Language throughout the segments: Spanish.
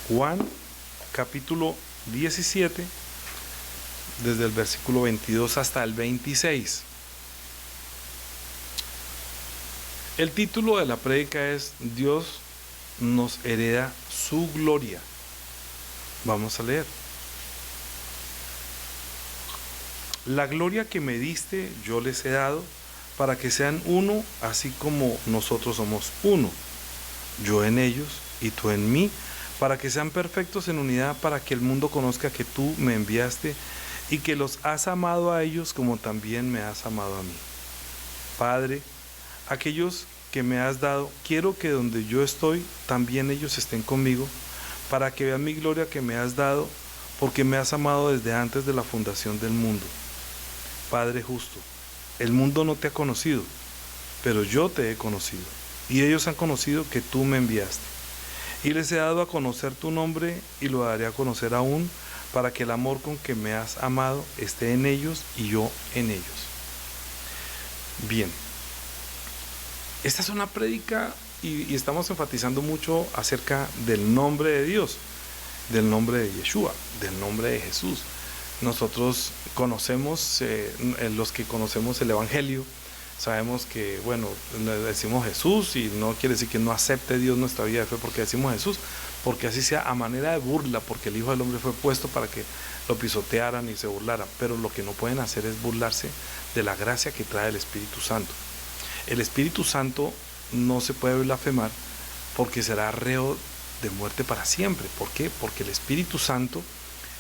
Juan capítulo 17, desde el versículo 22 hasta el 26. El título de la prédica es Dios nos hereda su gloria. Vamos a leer. La gloria que me diste yo les he dado, para que sean uno, así como nosotros somos uno. Yo en ellos y tú en mí, para que sean perfectos en unidad, para que el mundo conozca que tú me enviaste y que los has amado a ellos como también me has amado a mí. Padre, aquellos que me has dado, quiero que donde yo estoy, también ellos estén conmigo, para que vean mi gloria que me has dado, porque me has amado desde antes de la fundación del mundo. Padre justo, el mundo no te ha conocido, pero yo te he conocido, y ellos han conocido que tú me enviaste. Y les he dado a conocer tu nombre, y lo daré a conocer aún, para que el amor con que me has amado esté en ellos y yo en ellos. Bien, esta es una prédica y estamos enfatizando mucho acerca del nombre de Dios, del nombre de Yeshua, del nombre de Jesús. Nosotros conocemos, los que conocemos el Evangelio, sabemos que, bueno, le decimos Jesús y no quiere decir que no acepte Dios nuestra vida de fe porque decimos Jesús, porque así sea a manera de burla, porque el Hijo del Hombre fue puesto para que lo pisotearan y se burlaran, pero lo que no pueden hacer es burlarse de la gracia que trae el Espíritu Santo. El Espíritu Santo no se puede blasfemar porque será reo de muerte para siempre. ¿Por qué? Porque el Espíritu Santo,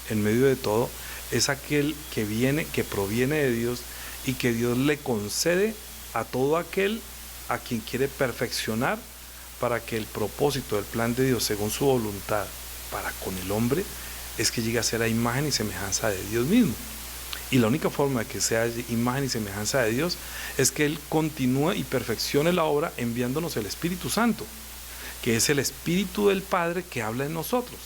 en medio de todo, es aquel que viene, que proviene de Dios y que Dios le concede a todo aquel a quien quiere perfeccionar para que el propósito del plan de Dios, según su voluntad para con el hombre, es que llegue a ser a imagen y semejanza de Dios mismo. Y la única forma de que sea imagen y semejanza de Dios es que Él continúe y perfeccione la obra enviándonos el Espíritu Santo, que es el Espíritu del Padre que habla en nosotros.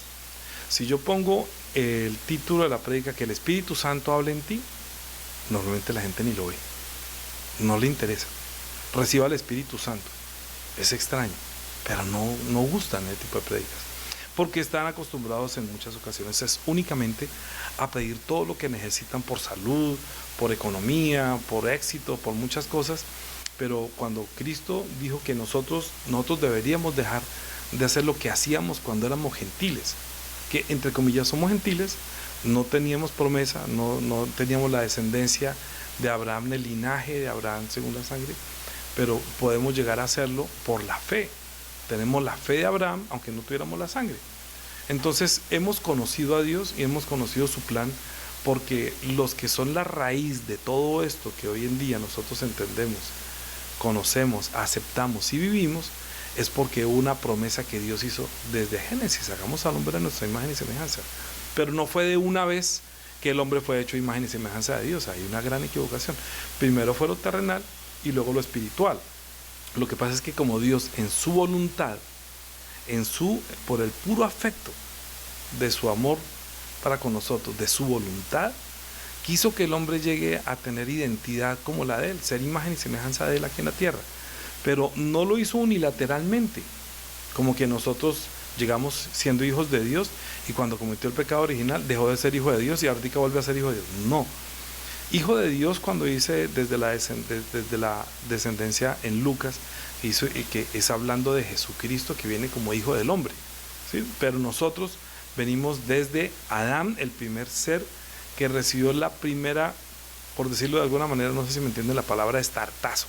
Si yo pongo el título de la prédica, que el Espíritu Santo habla en ti, normalmente la gente ni lo ve, no le interesa. Reciba el Espíritu Santo, es extraño, pero no gustan ese tipo de prédicas, porque están acostumbrados en muchas ocasiones es únicamente a pedir todo lo que necesitan por salud, por economía, por éxito, por muchas cosas. Pero cuando Cristo dijo que nosotros deberíamos dejar de hacer lo que hacíamos cuando éramos gentiles, que entre comillas somos gentiles, no teníamos promesa, no teníamos la descendencia de Abraham, el linaje de Abraham según la sangre, pero podemos llegar a hacerlo por la fe. Tenemos la fe de Abraham, aunque no tuviéramos la sangre. Entonces hemos conocido a Dios y hemos conocido su plan, porque los que son la raíz de todo esto que hoy en día nosotros entendemos, conocemos, aceptamos y vivimos, es porque hubo una promesa que Dios hizo desde Génesis: hagamos al hombre a nuestra imagen y semejanza. Pero no fue de una vez que el hombre fue hecho imagen y semejanza de Dios. Hay una gran equivocación. Primero fue lo terrenal y luego lo espiritual. Lo que pasa es que como Dios en su voluntad, por el puro afecto de su amor para con nosotros, de su voluntad, quiso que el hombre llegue a tener identidad como la de él, ser imagen y semejanza de él aquí en la tierra. Pero no lo hizo unilateralmente, como que nosotros llegamos siendo hijos de Dios y cuando cometió el pecado original dejó de ser hijo de Dios y ahorita vuelve a ser hijo de Dios. No. Hijo de Dios, cuando dice desde la descendencia en Lucas, que es hablando de Jesucristo que viene como hijo del hombre, ¿sí? Pero nosotros venimos desde Adán, el primer ser que recibió la primera, por decirlo de alguna manera, no sé si me entienden la palabra, estartazo,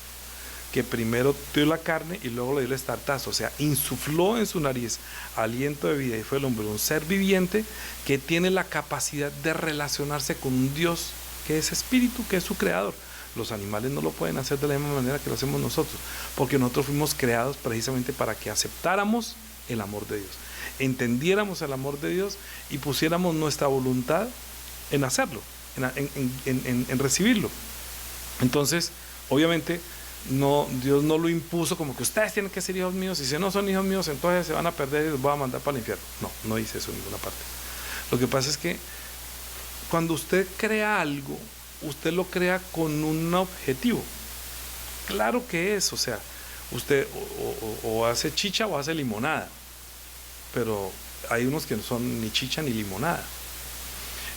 que primero dio la carne y luego le dio el estartazo, o sea, insufló en su nariz aliento de vida y fue el hombre, un ser viviente que tiene la capacidad de relacionarse con un Dios que es espíritu, que es su creador. Los animales no lo pueden hacer de la misma manera que lo hacemos nosotros, porque nosotros fuimos creados precisamente para que aceptáramos el amor de Dios, entendiéramos el amor de Dios y pusiéramos nuestra voluntad en hacerlo, en recibirlo. Entonces, obviamente, Dios no lo impuso como que ustedes tienen que ser hijos míos, y si no son hijos míos, entonces se van a perder y los voy a mandar para el infierno. No dice eso en ninguna parte. Lo que pasa es que cuando usted crea algo, usted lo crea con un objetivo. Claro que es, o sea, usted o hace chicha o hace limonada, pero hay unos que no son ni chicha ni limonada.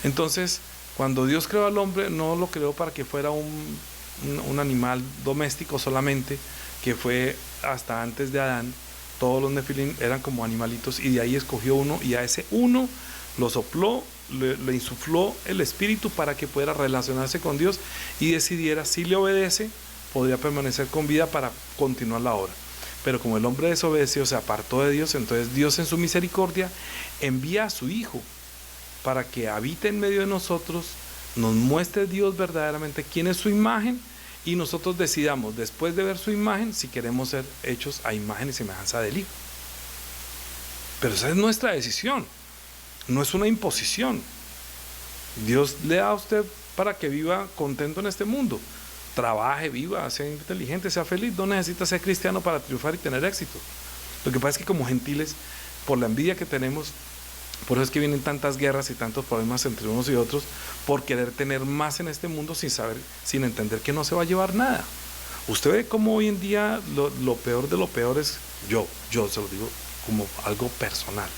Entonces, cuando Dios creó al hombre, no lo creó para que fuera un animal doméstico solamente, que fue hasta antes de Adán. Todos los nefilim eran como animalitos, y de ahí escogió uno, y a ese uno lo sopló, le insufló el espíritu para que pudiera relacionarse con Dios y decidiera si le obedece, podría permanecer con vida para continuar la obra. Pero como el hombre desobedeció, se apartó de Dios, entonces Dios en su misericordia envía a su Hijo para que habite en medio de nosotros, nos muestre Dios verdaderamente quién es su imagen, y nosotros decidamos, después de ver su imagen, si queremos ser hechos a imagen y semejanza del Hijo. Pero esa es nuestra decisión, no es una imposición. Dios le da a usted para que viva contento en este mundo, trabaje, viva, sea inteligente, sea feliz. No necesita ser cristiano para triunfar y tener éxito. Lo que pasa es que como gentiles, por la envidia que tenemos, por eso es que vienen tantas guerras y tantos problemas entre unos y otros, por querer tener más en este mundo sin saber, sin entender que no se va a llevar nada. Usted ve cómo hoy en día lo peor de lo peor es, yo se lo digo como algo personal,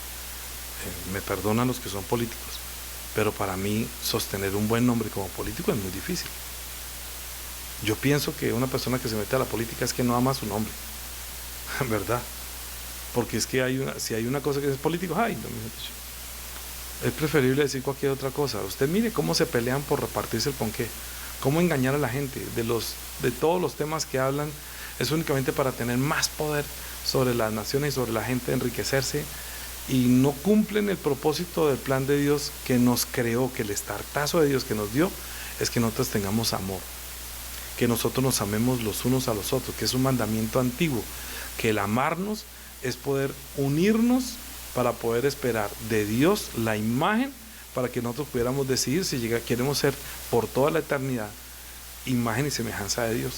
me perdonan los que son políticos, pero para mí sostener un buen nombre como político es muy difícil. Yo pienso que una persona que se mete a la política es que no ama su nombre, ¿verdad? Porque es que si hay una cosa que es político, ay, no, es preferible decir cualquier otra cosa. Usted mire cómo se pelean por repartirse el ponqué, cómo engañar a la gente. De todos los temas que hablan, es únicamente para tener más poder sobre las naciones y sobre la gente, enriquecerse, y no cumplen el propósito del plan de Dios que nos creó, que el estartazo de Dios que nos dio es que nosotros tengamos amor, que nosotros nos amemos los unos a los otros, que es un mandamiento antiguo, que el amarnos es poder unirnos para poder esperar de Dios la imagen, para que nosotros pudiéramos decidir si queremos ser por toda la eternidad imagen y semejanza de Dios.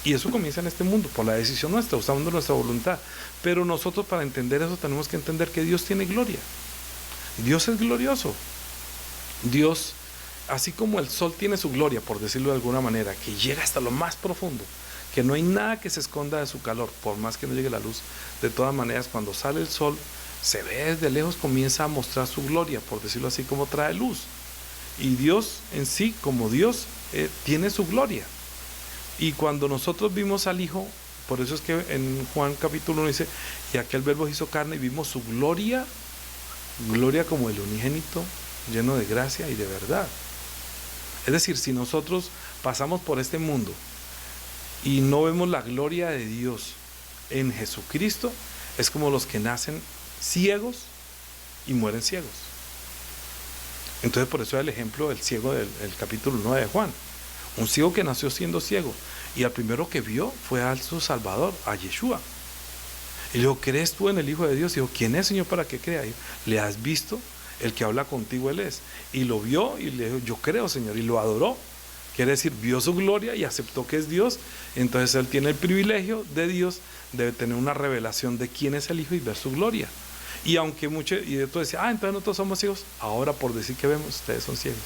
Y eso comienza en este mundo, por la decisión nuestra, usando nuestra voluntad. Pero nosotros, para entender eso, tenemos que entender que Dios tiene gloria. Dios es glorioso. Dios, así como el sol tiene su gloria, por decirlo de alguna manera, que llega hasta lo más profundo, que no hay nada que se esconda de su calor, por más que no llegue la luz. De todas maneras, cuando sale el sol, se ve desde lejos, comienza a mostrar su gloria, por decirlo así, como trae luz. Y Dios en sí, como Dios, tiene su gloria. Y cuando nosotros vimos al Hijo, por eso es que en Juan capítulo 1 dice, y aquel verbo hizo carne y vimos su gloria, gloria como el unigénito, lleno de gracia y de verdad. Es decir, si nosotros pasamos por este mundo y no vemos la gloria de Dios en Jesucristo, es como los que nacen ciegos y mueren ciegos. Entonces, por eso es el ejemplo del ciego del capítulo 9 de Juan. Un ciego que nació siendo ciego, y al primero que vio fue a su Salvador, a Yeshua. Y le dijo, ¿crees tú en el Hijo de Dios? Y dijo, ¿quién es, Señor, para que crea? Y ¿le has visto? El que habla contigo, Él es. Y lo vio y le dijo, yo creo, Señor, y lo adoró. Quiere decir, vio su gloria y aceptó que es Dios. Entonces él tiene el privilegio de Dios de tener una revelación de quién es el Hijo y ver su gloria. Y aunque muchos, y esto decía, entonces nosotros somos ciegos, ahora por decir que vemos, ustedes son ciegos.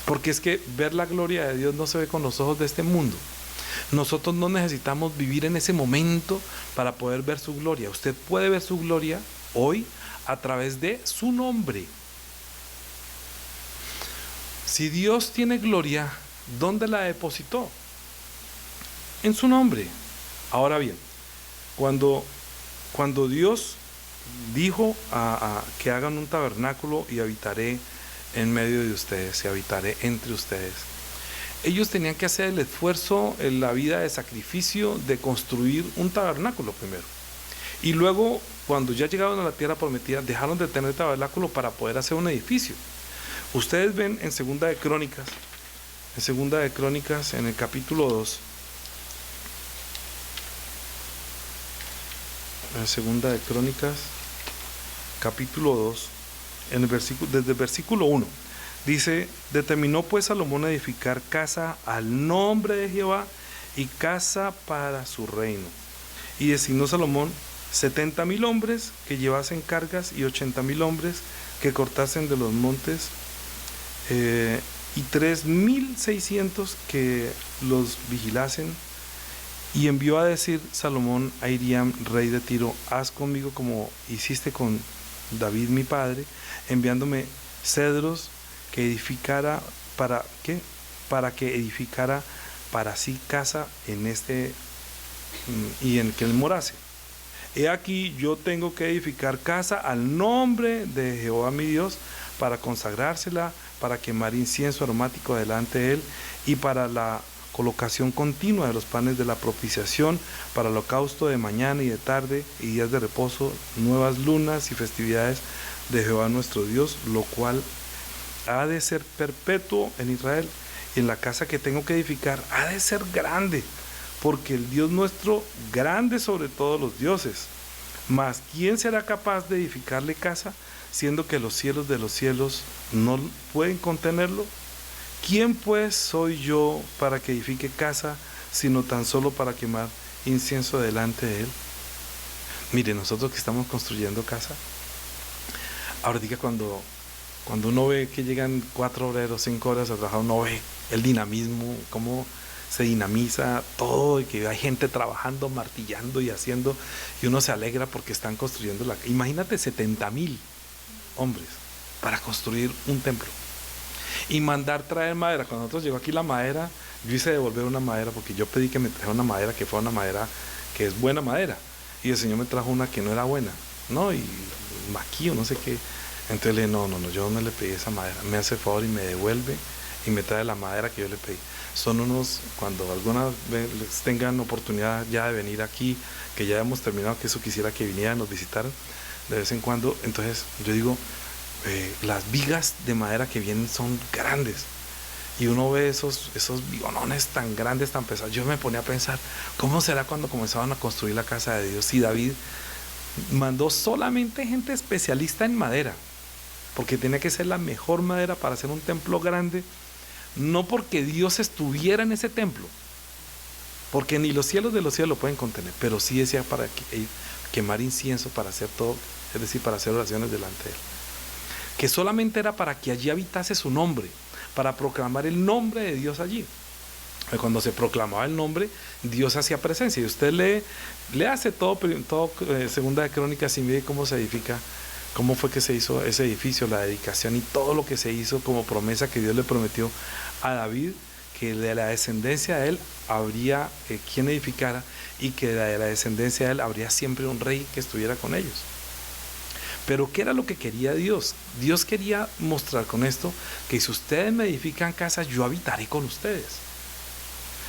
Porque es que ver la gloria de Dios no se ve con los ojos de este mundo. Nosotros no necesitamos vivir en ese momento para poder ver su gloria. Usted puede ver su gloria hoy a través de su nombre. Si Dios tiene gloria, ¿dónde la depositó? En su nombre. Ahora bien, cuando Dios dijo que hagan un tabernáculo y habitaré en medio de ustedes y habitaré entre ustedes, ellos tenían que hacer el esfuerzo en la vida de sacrificio de construir un tabernáculo primero. Y luego, cuando ya llegaron a la tierra prometida, dejaron de tener tabernáculo para poder hacer un edificio. Ustedes ven en Segunda de Crónicas, en el capítulo 2, en Segunda de Crónicas, capítulo 2, desde el versículo 1, dice, determinó pues Salomón edificar casa al nombre de Jehová y casa para su reino. Y designó Salomón 70,000 hombres que llevasen cargas y 80,000 hombres que cortasen de los montes, y 3,600 que los vigilasen, Y envió a decir Salomón a Hiriam, rey de Tiro: haz conmigo como hiciste con David mi padre, enviándome cedros que edificara para ¿qué? Para que edificara para sí casa en y en que él morase. He aquí, yo tengo que edificar casa al nombre de Jehová mi Dios, para consagrársela, para quemar incienso aromático delante de él, y para la colocación continua de los panes de la propiciación, para el holocausto de mañana y de tarde, y días de reposo, nuevas lunas y festividades de Jehová nuestro Dios, lo cual ha de ser perpetuo en Israel. Y en la casa que tengo que edificar ha de ser grande, porque el Dios nuestro grande sobre todos los dioses. Mas ¿quién será capaz de edificarle casa, siendo que los cielos de los cielos no pueden contenerlo? ¿Quién pues soy yo para que edifique casa, sino tan solo para quemar incienso delante de él? Mire, nosotros que estamos construyendo casa, ahorita cuando uno ve que llegan 4 obreros, 5 horas a trabajar, uno ve el dinamismo, cómo se dinamiza todo, y que hay gente trabajando, martillando y haciendo, y uno se alegra porque están construyendo imagínate 70,000 hombres para construir un templo y mandar traer madera. Cuando nosotros llegó aquí la madera, yo hice devolver una madera porque yo pedí que me trajera una madera que fuera una madera que es buena madera, y el Señor me trajo una que no era buena, ¿no? Y maquillo, no sé qué. Entonces le dije, no, yo no le pedí esa madera, me hace favor y me devuelve y me trae la madera que yo le pedí. Son unos, cuando alguna vez tengan oportunidad ya de venir aquí, que ya hemos terminado, que eso quisiera que vinieran, nos visitaran de vez en cuando. Entonces yo digo, las vigas de madera que vienen son grandes, y uno ve esos vigonones tan grandes, tan pesados. Yo me ponía a pensar, ¿cómo será cuando comenzaban a construir la casa de Dios? Si David mandó solamente gente especialista en madera, porque tenía que ser la mejor madera para hacer un templo grande, no porque Dios estuviera en ese templo, porque ni los cielos de los cielos lo pueden contener, pero sí decía para quemar incienso, para hacer todo, es decir, para hacer oraciones delante de él, que solamente era para que allí habitase su nombre, para proclamar el nombre de Dios allí. Cuando se proclamaba el nombre, Dios hacía presencia. Y usted le hace todo Segunda de Crónicas, y mire cómo se edifica, cómo fue que se hizo ese edificio, la dedicación y todo lo que se hizo como promesa que Dios le prometió a David, que de la descendencia de él habría quien edificara, y que de la descendencia de él habría siempre un rey que estuviera con ellos. Pero ¿qué era lo que quería Dios? Dios quería mostrar con esto que si ustedes me edifican casas, yo habitaré con ustedes.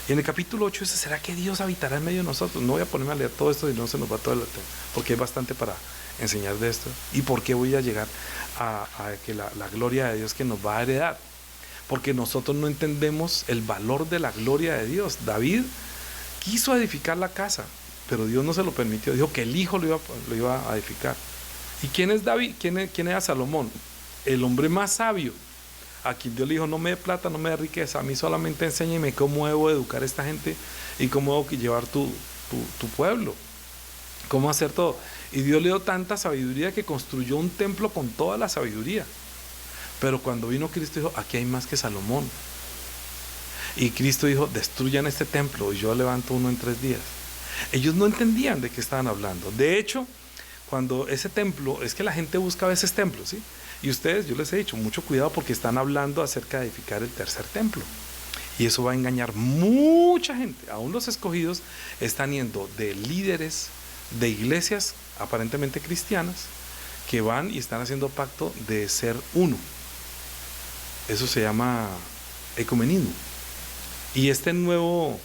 Y en el capítulo 8 dice, ¿será que Dios habitará en medio de nosotros? No voy a ponerme a leer todo esto y no se nos va todo el tiempo, porque hay bastante para enseñar de esto. ¿Y por qué voy a llegar a que la gloria de Dios que nos va a heredar? Porque nosotros no entendemos el valor de la gloria de Dios. David quiso edificar la casa, pero Dios no se lo permitió. Dijo que el hijo lo iba a edificar. ¿Y quién es David? ¿Quién era Salomón? El hombre más sabio, a quien Dios le dijo, no me dé plata, no me dé riqueza, a mí solamente enséñeme cómo debo educar a esta gente y cómo debo llevar tu pueblo, cómo hacer todo. Y Dios le dio tanta sabiduría que construyó un templo con toda la sabiduría. Pero cuando vino Cristo dijo, aquí hay más que Salomón. Y Cristo dijo, destruyan este templo y yo levanto uno en 3 días. Ellos no entendían de qué estaban hablando. De hecho, cuando ese templo, es que la gente busca a veces templos, ¿sí? Y ustedes, yo les he dicho, mucho cuidado, porque están hablando acerca de edificar el 3er templo. Y eso va a engañar mucha gente. Aún los escogidos están yendo de líderes de iglesias aparentemente cristianas, que van y están haciendo pacto de ser uno. Eso se llama ecumenismo. Y este nuevo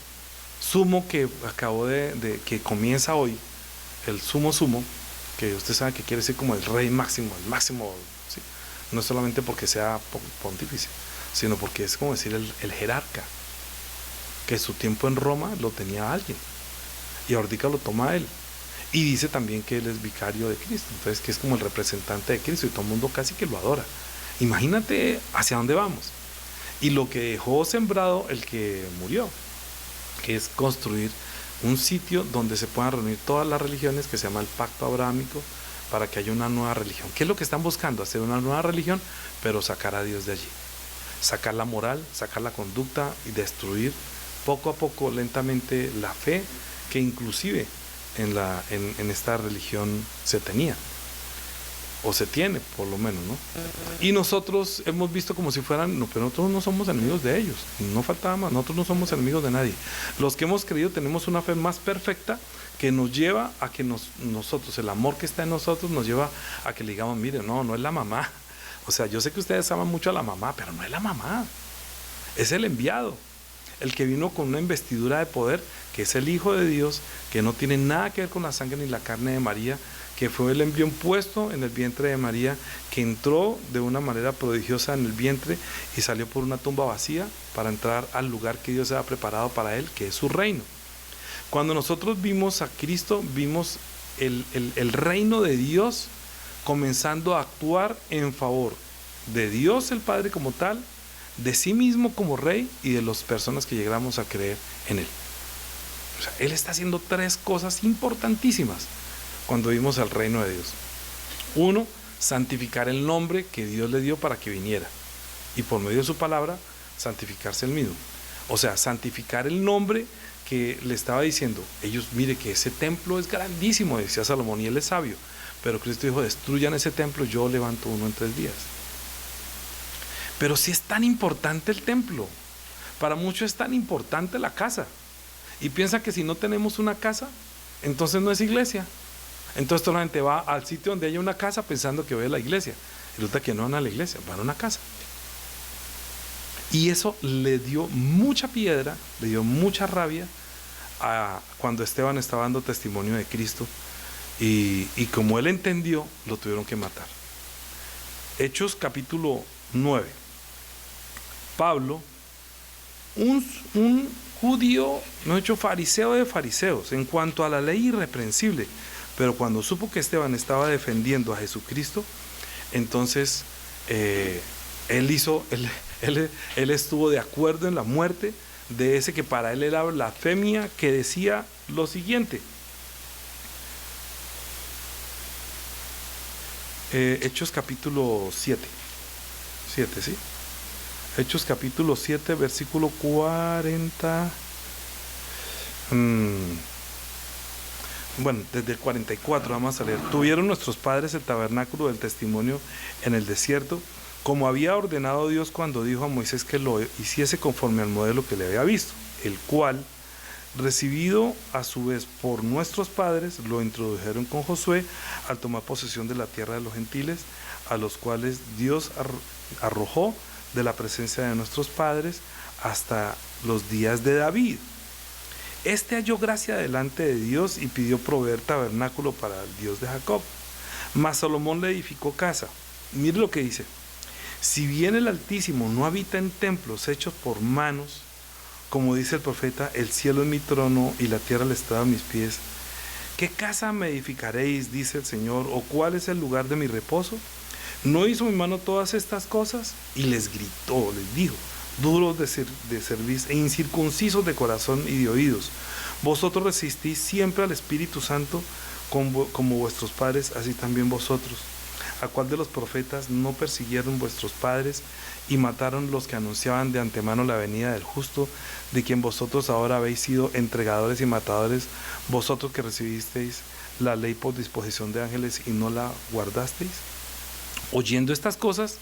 sumo que acabó que comienza hoy, el sumo, que usted sabe que quiere decir como el rey máximo, el máximo, ¿sí? No es solamente porque sea pontífice, sino porque es como decir el jerarca, que su tiempo en Roma lo tenía alguien, y ahorita lo toma él, y dice también que él es vicario de Cristo, entonces que es como el representante de Cristo, y todo el mundo casi que lo adora. Imagínate hacia dónde vamos, y lo que dejó sembrado el que murió, que es construir un sitio donde se puedan reunir todas las religiones, que se llama el pacto abrahámico, para que haya una nueva religión. ¿Qué es lo que están buscando? Hacer una nueva religión, pero sacar a Dios de allí, sacar la moral, sacar la conducta y destruir poco a poco, lentamente, la fe que inclusive en esta religión se tenía, o se tiene por lo menos, ¿no? Y nosotros hemos visto como si fueran, no, pero nosotros no somos enemigos de ellos, no faltaba más, nosotros no somos enemigos de nadie. Los que hemos creído tenemos una fe más perfecta que nos lleva a que nosotros, el amor que está en nosotros nos lleva a que le digamos, mire, no es la mamá. O sea, yo sé que ustedes aman mucho a la mamá, pero no es la mamá, es el enviado, el que vino con una investidura de poder, que es el Hijo de Dios, que no tiene nada que ver con la sangre ni la carne de María, que fue el embrión puesto en el vientre de María, que entró de una manera prodigiosa en el vientre y salió por una tumba vacía para entrar al lugar que Dios había preparado para él, que es su reino. Cuando nosotros vimos a Cristo, vimos el reino de Dios comenzando a actuar en favor de Dios el Padre como tal, de sí mismo como rey y de las personas que llegamos a creer en él. O sea, él está haciendo tres cosas importantísimas cuando vimos al reino de Dios. Uno, santificar el nombre que Dios le dio para que viniera, y por medio de su palabra santificarse él mismo. O sea, santificar el nombre que le estaba diciendo ellos, mire que ese templo es grandísimo, decía Salomón, y él es sabio, pero Cristo dijo, destruyan ese templo, yo levanto uno en 3 días. Pero si es tan importante el templo, para muchos es tan importante la casa, y piensa que si no tenemos una casa, entonces no es iglesia. Entonces toda la gente va al sitio donde haya una casa pensando que va a la iglesia, y resulta que no van a la iglesia, van a una casa. Y eso le dio mucha piedra, le dio mucha rabia cuando Esteban estaba dando testimonio de Cristo, y como él entendió, lo tuvieron que matar. Hechos capítulo 9. Pablo, un judío, no hecho fariseo de fariseos, en cuanto a la ley irreprensible, pero cuando supo que Esteban estaba defendiendo a Jesucristo, entonces él estuvo de acuerdo en la muerte de ese que para él era blasfemia, que decía lo siguiente. Hechos capítulo 7, ¿sí? Hechos capítulo 7, versículo 40. Bueno, desde el 44 vamos a leer. Tuvieron nuestros padres el tabernáculo del testimonio en el desierto, como había ordenado Dios cuando dijo a Moisés que lo hiciese conforme al modelo que le había visto, el cual, recibido a su vez por nuestros padres, lo introdujeron con Josué al tomar posesión de la tierra de los gentiles, a los cuales Dios arrojó de la presencia de nuestros padres hasta los días de David. Este halló gracia delante de Dios y pidió proveer tabernáculo para el Dios de Jacob. Mas Salomón le edificó casa. Mire lo que dice: si bien el Altísimo no habita en templos hechos por manos, como dice el profeta, el cielo es mi trono y la tierra el estrado de mis pies, ¿qué casa me edificaréis, dice el Señor, o cuál es el lugar de mi reposo? ¿No hizo mi mano todas estas cosas? Y les gritó, les dijo: duros de cerviz e incircuncisos de corazón y de oídos, vosotros resistís siempre al Espíritu Santo, como vuestros padres, así también vosotros. ¿A cuál de los profetas no persiguieron vuestros padres y mataron los que anunciaban de antemano la venida del justo, de quien vosotros ahora habéis sido entregadores y matadores, vosotros que recibisteis la ley por disposición de ángeles y no la guardasteis? Oyendo estas cosas,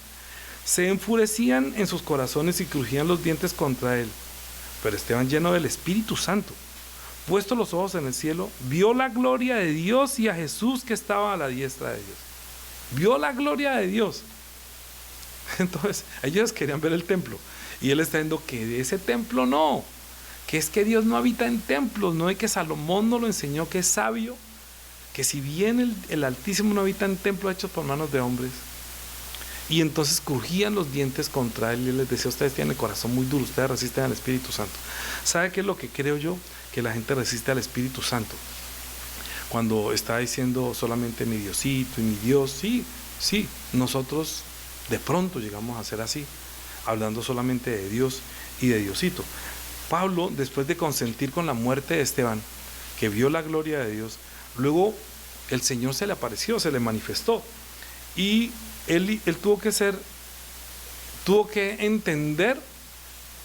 se enfurecían en sus corazones y crujían los dientes contra él. Pero Esteban, lleno del Espíritu Santo, puesto los ojos en el cielo, vio la gloria de Dios y a Jesús que estaba a la diestra de Dios. Vio la gloria de Dios. Entonces ellos querían ver el templo, y él está diciendo que de ese templo no, que es que Dios no habita en templos, no, es que Salomón nos lo enseñó, que es sabio, que si bien el Altísimo no habita en templos hechos por manos de hombres. Y entonces crujían los dientes contra él y él les decía: ustedes tienen el corazón muy duro, ustedes resisten al Espíritu Santo. ¿Sabe qué es lo que creo yo? Que la gente resiste al Espíritu Santo cuando está diciendo solamente mi Diosito y mi Dios. Sí, nosotros de pronto llegamos a ser así, hablando solamente de Dios y de Diosito. Pablo, después de consentir con la muerte de Esteban, que vio la gloria de Dios, luego el Señor se le apareció, se le manifestó, y él tuvo que entender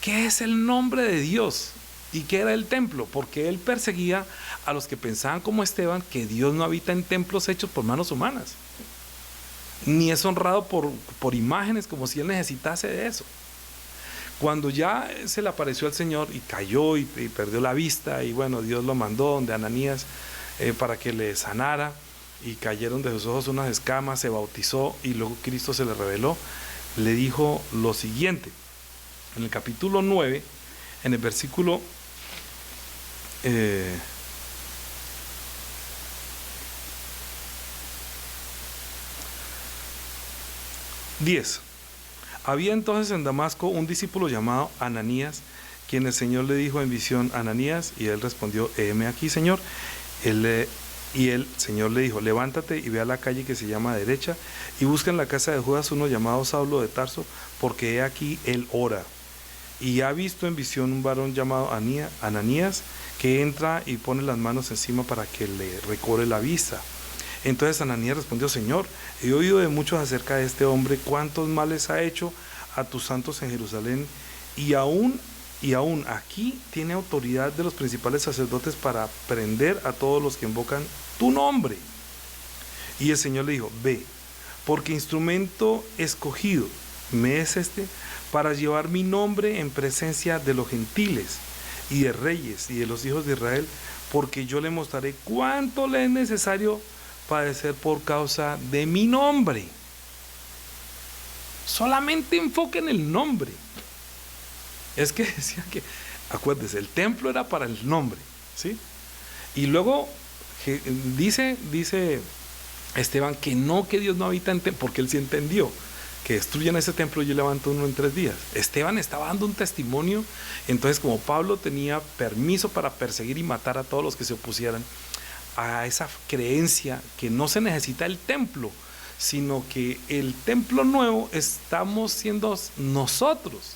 qué es el nombre de Dios. ¿Y qué era el templo? Porque él perseguía a los que pensaban como Esteban que Dios no habita en templos hechos por manos humanas, ni es honrado por imágenes, como si él necesitase de eso. Cuando ya se le apareció al Señor y cayó y perdió la vista, y bueno, Dios lo mandó donde Ananías para que le sanara, y cayeron de sus ojos unas escamas, se bautizó y luego Cristo se le reveló, le dijo lo siguiente, en el capítulo 9, en el versículo 10. Había entonces en Damasco un discípulo llamado Ananías, quien el Señor le dijo en visión: Ananías, y él respondió: heme aquí, Señor. Y el Señor le dijo: levántate y ve a la calle que se llama Derecha, y busca en la casa de Judas uno llamado Saulo de Tarso, porque he aquí él ora. Y ha visto en visión un varón llamado Ananías, que entra y pone las manos encima para que le recobre la vista. Entonces Ananías respondió: Señor, he oído de muchos acerca de este hombre, cuántos males ha hecho a tus santos en Jerusalén, y aún aquí tiene autoridad de los principales sacerdotes para prender a todos los que invocan tu nombre. Y el Señor le dijo: ve, porque instrumento escogido me es este para llevar mi nombre en presencia de los gentiles y de reyes y de los hijos de Israel, porque yo le mostraré cuánto le es necesario padecer por causa de mi nombre. Solamente enfoque en el nombre. Es que decía que, acuérdese, el templo era para el nombre, ¿sí? Y luego dice Esteban que no, que Dios no habita en templo, porque él sí entendió que destruyan ese templo y yo levanto uno en 3 días. Esteban estaba dando un testimonio. Entonces, como Pablo tenía permiso para perseguir y matar a todos los que se opusieran a esa creencia que no se necesita el templo, sino que el templo nuevo estamos siendo nosotros,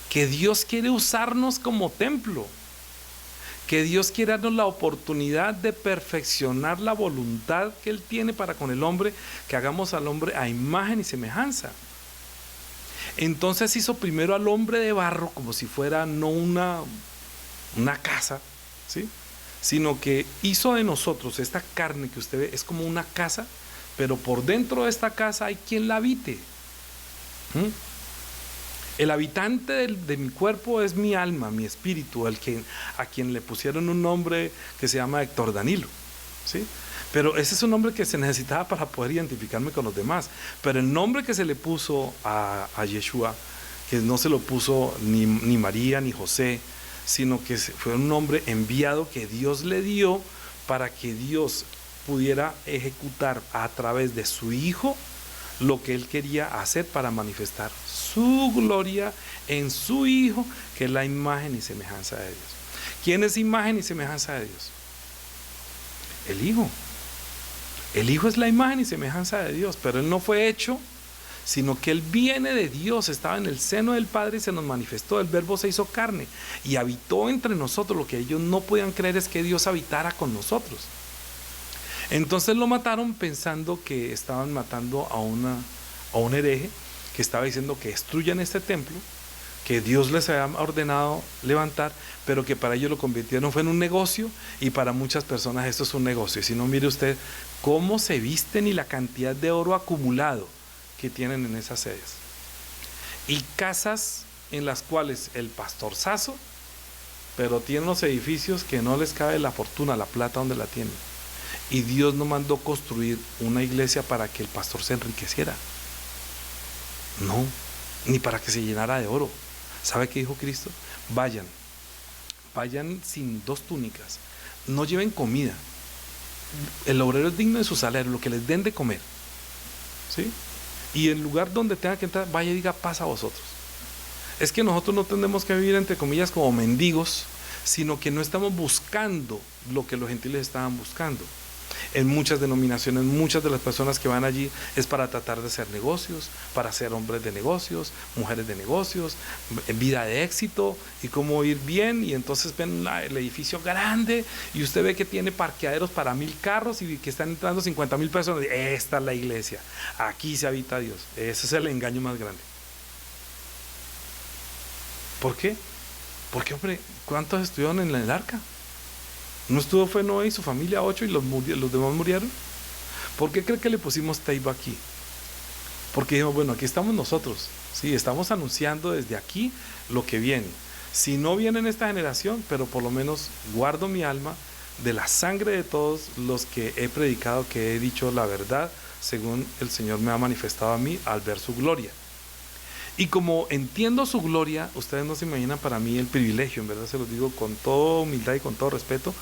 que Dios quiere usarnos como templo, que Dios quiere darnos la oportunidad de perfeccionar la voluntad que Él tiene para con el hombre, que hagamos al hombre a imagen y semejanza. Entonces hizo primero al hombre de barro, como si fuera no una casa, ¿sí?, sino que hizo de nosotros esta carne que usted ve, es como una casa, pero por dentro de esta casa hay quien la habite. El habitante de mi cuerpo es mi alma, mi espíritu, a quien le pusieron un nombre que se llama Héctor Danilo, ¿sí? Pero ese es un nombre que se necesitaba para poder identificarme con los demás. Pero el nombre que se le puso a Yeshua, que no se lo puso ni María ni José, sino que fue un nombre enviado que Dios le dio para que Dios pudiera ejecutar a través de su Hijo lo que Él quería hacer para manifestar su gloria en su Hijo, que es la imagen y semejanza de Dios. ¿Quién es imagen y semejanza de Dios? El Hijo. El Hijo es la imagen y semejanza de Dios, pero Él no fue hecho, sino que Él viene de Dios, estaba en el seno del Padre y se nos manifestó. El Verbo se hizo carne y habitó entre nosotros. Lo que ellos no podían creer es que Dios habitara con nosotros. Entonces lo mataron pensando que estaban matando a un hereje que estaba diciendo que destruyan este templo, que Dios les había ordenado levantar, pero que para ellos lo convirtieron fue en un negocio, y para muchas personas esto es un negocio. Y si no, mire usted cómo se visten y la cantidad de oro acumulado que tienen en esas sedes, y casas en las cuales el pastorzazo, pero tienen los edificios que no les cabe la fortuna, la plata donde la tienen. Y Dios no mandó construir una iglesia para que el pastor se enriqueciera, no, ni para que se llenara de oro. ¿Sabe qué dijo Cristo? Vayan sin 2 túnicas, no lleven comida, el obrero es digno de su salario, lo que les den de comer, ¿sí? Y el lugar donde tenga que entrar, vaya y diga paz a vosotros. Es que nosotros no tenemos que vivir, entre comillas, como mendigos, sino que no estamos buscando lo que los gentiles estaban buscando. En muchas denominaciones, muchas de las personas que van allí es para tratar de hacer negocios, para ser hombres de negocios, mujeres de negocios, vida de éxito y cómo ir bien. Y entonces ven el edificio grande y usted ve que tiene parqueaderos para 1000 carros y que están entrando 50,000 personas. Esta es la iglesia, aquí se habita Dios. Ese es el engaño más grande. ¿Por qué? Porque, hombre, ¿cuántos estuvieron en el arca? ¿No estuvo fue Noé y su familia 8 y los demás murieron? ¿Por qué cree que le pusimos Teiba aquí? Porque dijimos, bueno, aquí estamos nosotros, sí, estamos anunciando desde aquí lo que viene. Si no viene en esta generación, pero por lo menos guardo mi alma de la sangre de todos los que he predicado, que he dicho la verdad, según el Señor me ha manifestado a mí al ver su gloria. Y como entiendo su gloria, ustedes no se imaginan para mí el privilegio, en verdad se los digo con toda humildad y con todo respeto,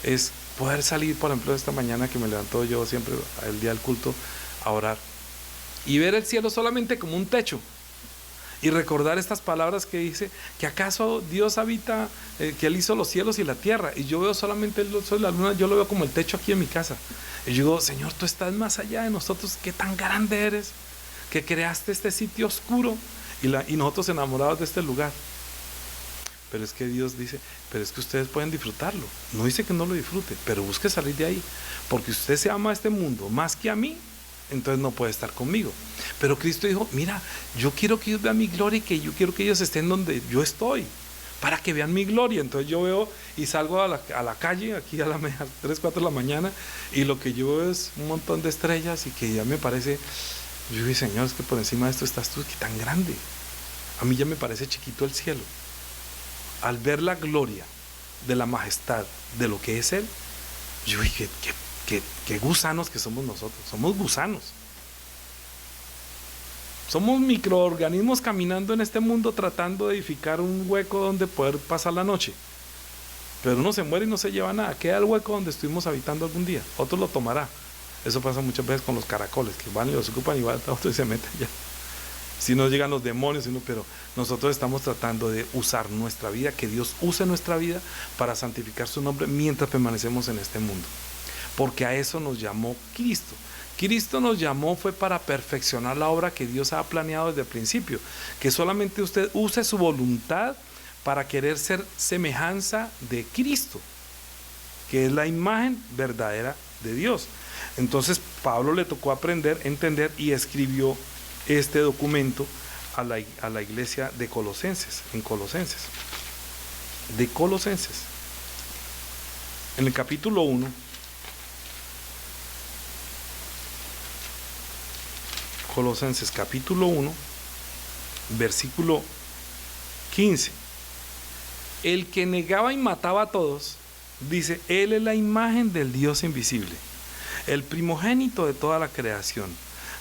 es poder salir, por ejemplo, esta mañana que me levantó yo siempre el día del culto a orar y ver el cielo solamente como un techo y recordar estas palabras que dice que acaso Dios habita, que Él hizo los cielos y la tierra, y yo veo solamente el sol y la luna, yo lo veo como el techo aquí en mi casa, y yo digo, Señor, tú estás más allá de nosotros, qué tan grande eres, que creaste este sitio oscuro y nosotros enamorados de este lugar. Pero es que Dios dice, pero es que ustedes pueden disfrutarlo, no dice que no lo disfrute, pero busque salir de ahí, porque usted se ama a este mundo más que a mí, entonces no puede estar conmigo. Pero Cristo dijo, mira, yo quiero que ellos vean mi gloria y que yo quiero que ellos estén donde yo estoy, para que vean mi gloria. Entonces yo veo y salgo a la calle, aquí a las 3, 4 de la mañana, y lo que yo veo es un montón de estrellas y que ya me parece, yo digo, Señor, es que por encima de esto estás tú, que tan grande. A mí ya me parece chiquito el cielo. Al ver la gloria de la majestad de lo que es Él, yo dije, qué gusanos que somos nosotros. Somos gusanos. Somos microorganismos caminando en este mundo tratando de edificar un hueco donde poder pasar la noche. Pero uno se muere y no se lleva nada. Queda el hueco donde estuvimos habitando algún día. Otro lo tomará. Eso pasa muchas veces con los caracoles, que van y los ocupan y van a otro y se meten ya. Si no llegan los demonios, pero nosotros estamos tratando de usar nuestra vida, que Dios use nuestra vida para santificar su nombre mientras permanecemos en este mundo. Porque a eso nos llamó Cristo. Cristo nos llamó fue para perfeccionar la obra que Dios ha planeado desde el principio. Que solamente usted use su voluntad para querer ser semejanza de Cristo, que es la imagen verdadera de Dios. Entonces Pablo le tocó aprender, entender y escribió este documento a la iglesia de Colosenses, en Colosenses. En el capítulo 1, Colosenses capítulo 1, versículo 15. El que negaba y mataba a todos, dice, Él es la imagen del Dios invisible, el primogénito de toda la creación,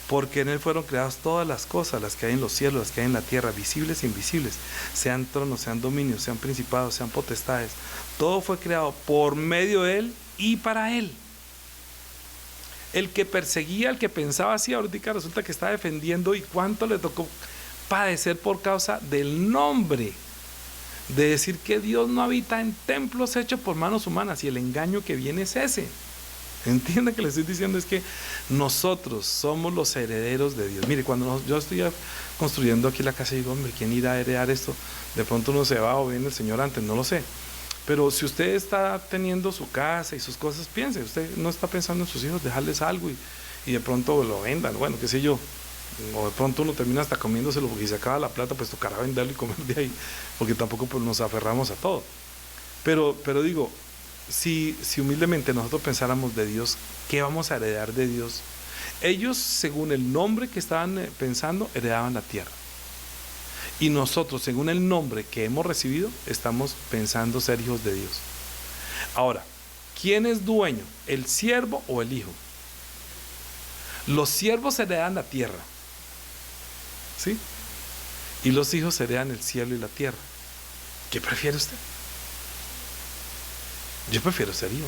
porque en Él fueron creadas todas las cosas, las que hay en los cielos, las que hay en la tierra, visibles e invisibles, sean tronos, sean dominios, sean principados, sean potestades. Todo fue creado por medio de Él y para Él. El que perseguía, el que pensaba así, ahorita resulta que está defendiendo, y cuánto le tocó padecer por causa del nombre, de decir que Dios no habita en templos hechos por manos humanas, y el engaño que viene es ese. Entienda que le estoy diciendo es que nosotros somos los herederos de Dios. Mire, cuando yo estoy construyendo aquí la casa, digo, hombre, ¿quién irá a heredar esto? De pronto uno se va o viene el Señor antes, no lo sé. Pero si usted está teniendo su casa y sus cosas, piense, usted no está pensando en sus hijos, dejarles algo y de pronto lo vendan, bueno, qué sé yo. O de pronto uno termina hasta comiéndoselo porque si se acaba la plata, pues tocará venderlo y comer de ahí, porque tampoco pues, nos aferramos a todo. Pero digo, si humildemente nosotros pensáramos de Dios, ¿qué vamos a heredar de Dios? Ellos, según el nombre que estaban pensando, heredaban la tierra. Y nosotros, según el nombre que hemos recibido, estamos pensando ser hijos de Dios. Ahora, ¿quién es dueño? ¿El siervo o el hijo? Los siervos heredan la tierra, ¿sí? Y los hijos heredan el cielo y la tierra. ¿Qué prefiere usted? Yo prefiero ser hijo.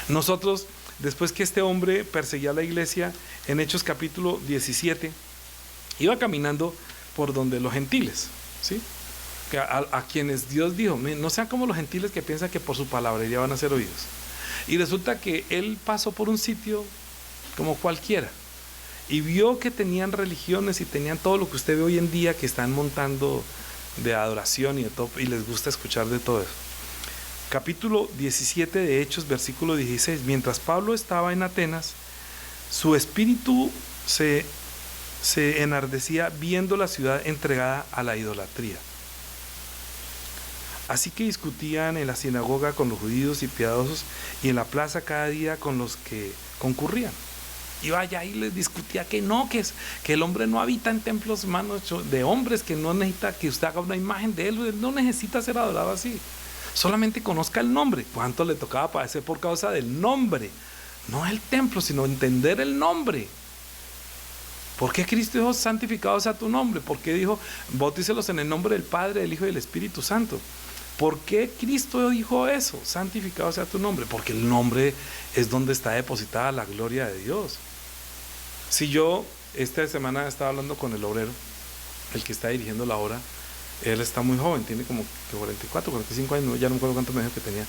Nosotros, después que este hombre perseguía a la iglesia, en Hechos capítulo 17, iba caminando por donde los gentiles, ¿sí? A quienes Dios dijo, no sean como los gentiles que piensan que por su palabrería van a ser oídos. Y resulta que él pasó por un sitio como cualquiera y vio que tenían religiones y tenían todo lo que usted ve hoy en día, que están montando de adoración y de todo, y les gusta escuchar de todo eso. Capítulo 17 de Hechos, versículo 16. Mientras Pablo estaba en Atenas, su espíritu se enardecía viendo la ciudad entregada a la idolatría. Así que discutían en la sinagoga con los judíos y piadosos, y en la plaza cada día con los que concurrían. Iba allá y les discutía que no, que el hombre no habita en templos manos de hombres, que no necesita que usted haga una imagen de él no necesita ser adorado así. Solamente conozca el nombre. ¿Cuánto le tocaba padecer por causa del nombre? No el templo, sino entender el nombre. ¿Por qué Cristo dijo santificado sea tu nombre? ¿Por qué dijo bautícelos en el nombre del Padre, del Hijo y del Espíritu Santo? ¿Por qué Cristo dijo eso? Santificado sea tu nombre. Porque el nombre es donde está depositada la gloria de Dios. Si yo esta semana estaba hablando con el obrero, el que está dirigiendo la obra, él está muy joven, tiene como 44, 45 años, ya no me acuerdo cuánto me dijo que tenía,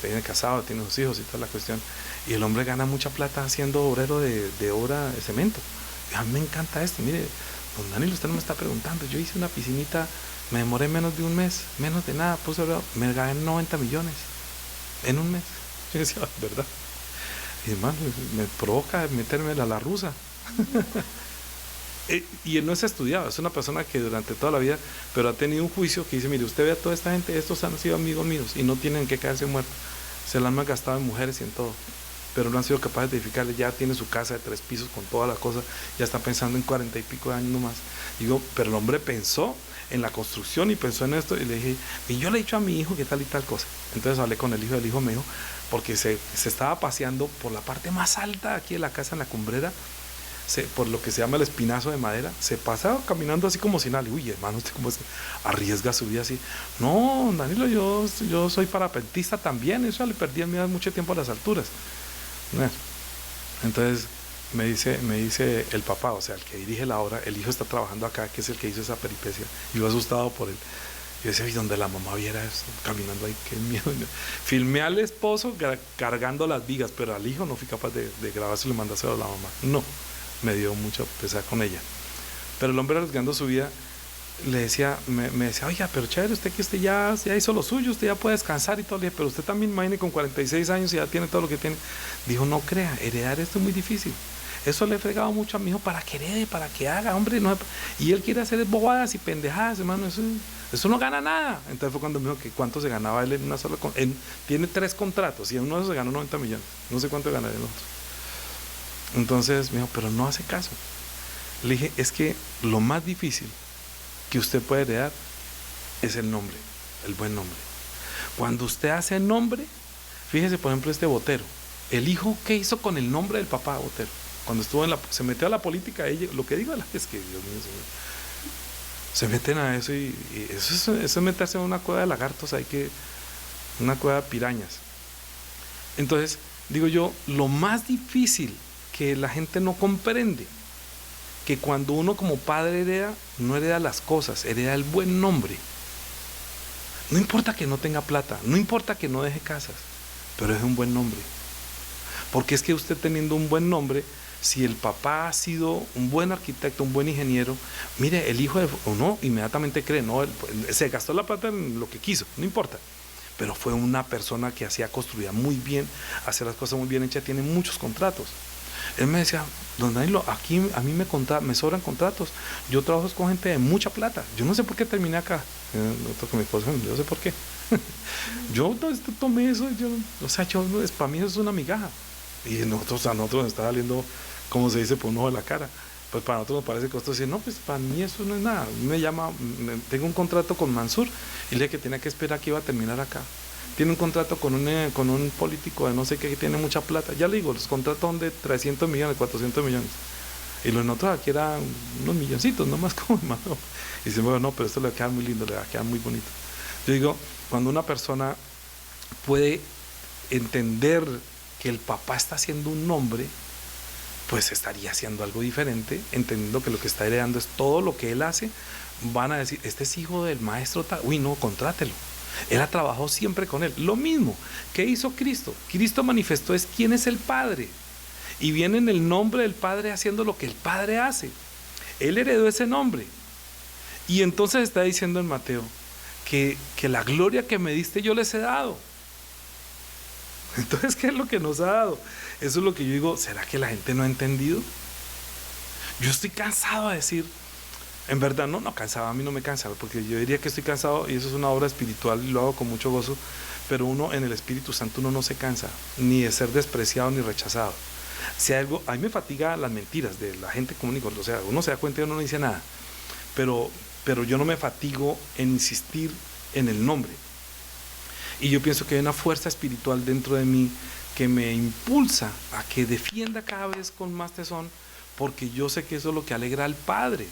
tiene casado, tiene sus hijos y toda la cuestión, y el hombre gana mucha plata siendo obrero de obra de cemento. Y a mí me encanta esto, mire, don Danilo, usted no me está preguntando, yo hice una piscinita, me demoré menos de un mes, menos de nada, me gané 90 millones en un mes. Yo decía, ¿verdad? Y hermano, me provoca meterme a la rusa. Y él no es estudiado, es una persona que durante toda la vida, pero ha tenido un juicio que dice, mire, usted ve a toda esta gente, estos han sido amigos míos y no tienen que caerse muertos, se la han malgastado en mujeres y en todo, pero no han sido capaces de edificarle. Ya tiene su casa de 3 pisos con todas las cosas, ya está pensando en 40 y pico de años nomás. Digo, pero el hombre pensó en la construcción y pensó en esto, y le dije, y yo le he dicho a mi hijo que tal y tal cosa. Entonces hablé con el hijo, del hijo me dijo, porque se estaba paseando por la parte más alta aquí de la casa, en la cumbrera, por lo que se llama el espinazo de madera, se pasaba caminando así como si nada. Uy, hermano, usted cómo se arriesga su vida así. No, Danilo, yo soy parapentista también, eso le perdí a mí mucho tiempo a las alturas. Entonces me dice el papá, o sea, el que dirige la obra, el hijo está trabajando acá, que es el que hizo esa peripecia, y yo asustado por él. Yo decía, y donde la mamá viera eso, caminando ahí, qué miedo. Filmé al esposo cargando las vigas, pero al hijo no fui capaz de grabárselo y mandárselo a la mamá. No, me dio mucho pesar con ella. Pero el hombre, arriesgando su vida, le decía, me decía, oiga, pero chévere, usted ya hizo lo suyo, usted ya puede descansar y todo. Le dije, pero usted también, imagine, con 46 años y ya tiene todo lo que tiene. Dijo, no crea, heredar esto es muy difícil. Eso le he fregado mucho a mi hijo para que herede, para que haga, hombre. No, y él quiere hacer bobadas y pendejadas, hermano, eso no gana nada. Entonces fue cuando me dijo que cuánto se ganaba él en una sola. Él tiene 3 contratos y en uno de esos se ganó 90 millones. No sé cuánto ganaría en otro. Entonces me dijo, pero no hace caso. Le dije, es que lo más difícil que usted puede heredar es el nombre, el buen nombre. Cuando usted hace nombre, fíjese por ejemplo este Botero, el hijo, ¿qué hizo con el nombre del papá Botero? Cuando se metió a la política, lo que digo es que Dios mío, se meten a eso y eso es meterse en una cueva de lagartos, una cueva de pirañas. Entonces, digo yo, lo más difícil que la gente no comprende, que cuando uno como padre hereda, no hereda las cosas, hereda el buen nombre. No importa que no tenga plata, no importa que no deje casas, pero es un buen nombre. Porque es que usted teniendo un buen nombre, si el papá ha sido un buen arquitecto, un buen ingeniero, mire, el hijo uno inmediatamente cree, no, se gastó la plata en lo que quiso, no importa. Pero fue una persona que construía muy bien, hacía las cosas muy bien hechas, tiene muchos contratos. Él me decía, don Danilo, aquí a mí me sobran contratos, yo trabajo con gente de mucha plata, yo no sé por qué terminé acá, con mi esposo, yo no sé por qué. Yo tomé eso, para mí eso es una migaja. Y a nosotros nos está saliendo, como se dice, por un ojo de la cara. Pues para nosotros nos parece costoso decir, no, pues para mí eso no es nada. Tengo un contrato con Mansur y le dije que tenía que esperar que iba a terminar acá. Tiene un contrato con un político de no sé qué que tiene mucha plata. Ya le digo, los contratos son de 300 millones, 400 millones. Y los nosotros aquí eran unos milloncitos, nomás como hermano. Y dice, bueno, no, pero esto le va a quedar muy lindo, le va a quedar muy bonito. Yo digo, cuando una persona puede entender que el papá está haciendo un nombre, pues estaría haciendo algo diferente, entendiendo que lo que está heredando es todo lo que él hace. Van a decir, este es hijo del maestro tal, uy no, contrátelo. Él ha trabajado siempre con él. Lo mismo que hizo Cristo. Cristo manifestó es quién es el Padre. Y viene en el nombre del Padre haciendo lo que el Padre hace. Él heredó ese nombre. Y entonces está diciendo en Mateo que la gloria que me diste yo les he dado. Entonces, ¿qué es lo que nos ha dado? Eso es lo que yo digo, ¿será que la gente no ha entendido? Yo estoy cansado de decir, En verdad, no, cansado, a mí no me cansa, porque yo diría que estoy cansado y eso es una obra espiritual y lo hago con mucho gozo, pero uno en el Espíritu Santo uno no se cansa, ni de ser despreciado ni rechazado. Si hay algo, a mí me fatiga las mentiras de la gente común y corriente, o sea, uno se da cuenta y uno no dice nada, pero yo no me fatigo en insistir en el nombre. Y yo pienso que hay una fuerza espiritual dentro de mí que me impulsa a que defienda cada vez con más tesón, porque yo sé que eso es lo que alegra al Padre.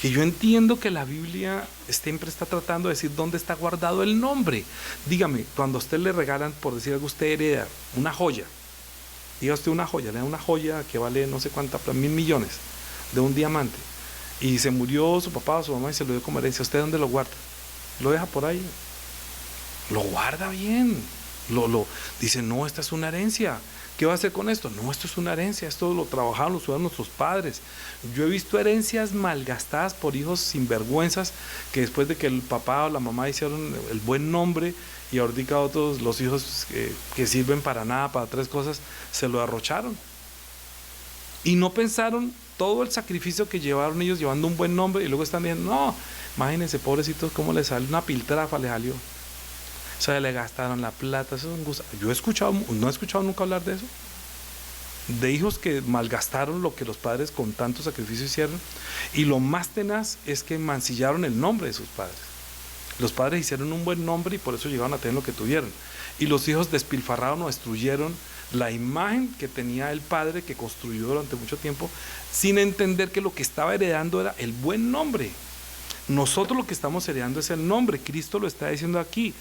Que yo entiendo que la Biblia siempre está tratando de decir dónde está guardado el nombre. Dígame, cuando a usted le regalan, por decir algo, usted hereda una joya, diga usted una joya, le da una joya que vale no sé cuánta, 1.000 millones, de un diamante, y se murió su papá o su mamá y se lo dio como herencia, ¿usted dónde lo guarda? Lo deja por ahí, lo guarda bien, dice, no, esta es una herencia. ¿Qué va a hacer con esto? No, esto es una herencia, esto lo trabajaron, lo usaron nuestros padres. Yo he visto herencias malgastadas por hijos sinvergüenzas que después de que el papá o la mamá hicieron el buen nombre y ahorita otros, los hijos que sirven para nada, para tres cosas, se lo derrocharon. Y no pensaron todo el sacrificio que llevaron ellos llevando un buen nombre y luego están diciendo, no, imagínense, pobrecitos, cómo les salió una piltrafa, les salió. O sea, le gastaron la plata, eso es un gusto. Yo no he escuchado nunca hablar de eso, de hijos que malgastaron lo que los padres con tanto sacrificio hicieron. Y lo más tenaz es que mancillaron el nombre de sus padres. Los padres hicieron un buen nombre y por eso llegaron a tener lo que tuvieron. Y los hijos despilfarraron o destruyeron la imagen que tenía el padre, que construyó durante mucho tiempo, sin entender que lo que estaba heredando era el buen nombre. Nosotros lo que estamos heredando es el nombre. Cristo lo está diciendo aquí.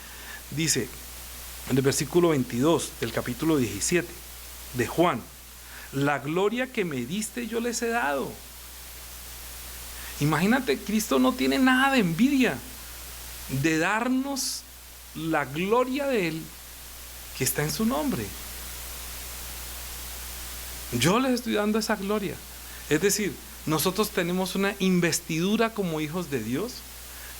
Dice en el versículo 22 del capítulo 17 de Juan: la gloria que me diste yo les he dado. Imagínate, Cristo no tiene nada de envidia de darnos la gloria de Él que está en su nombre. Yo les estoy dando esa gloria. Es decir, nosotros tenemos una investidura como hijos de Dios,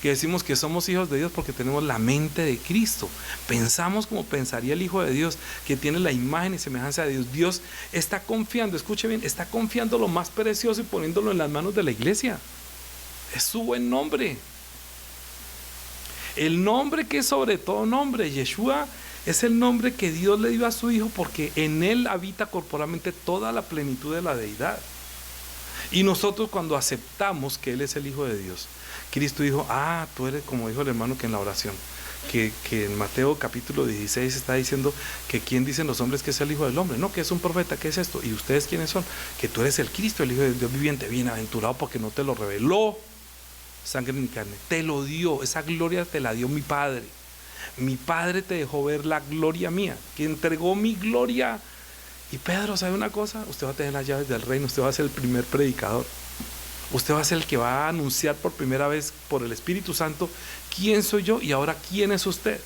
que decimos que somos hijos de Dios porque tenemos la mente de Cristo. Pensamos como pensaría el Hijo de Dios, que tiene la imagen y semejanza de Dios. Dios está confiando, escuche bien, está confiando lo más precioso y poniéndolo en las manos de la iglesia. Es su buen nombre. El nombre que es sobre todo nombre, Yeshua, es el nombre que Dios le dio a su Hijo porque en Él habita corporalmente toda la plenitud de la deidad. Y nosotros cuando aceptamos que Él es el Hijo de Dios, Cristo dijo, tú eres, como dijo el hermano que en la oración, que en Mateo capítulo 16 está diciendo que quién dicen los hombres que es el Hijo del Hombre, no, que es un profeta, ¿qué es esto? ¿Y ustedes quiénes son? Que tú eres el Cristo, el Hijo de Dios viviente, bienaventurado porque no te lo reveló sangre ni carne, te lo dio, esa gloria te la dio mi Padre. Mi Padre te dejó ver la gloria mía, que entregó mi gloria. Y Pedro, ¿sabe una cosa? Usted va a tener las llaves del reino, usted va a ser el primer predicador. Usted va a ser el que va a anunciar por primera vez por el Espíritu Santo quién soy yo y ahora quién es usted.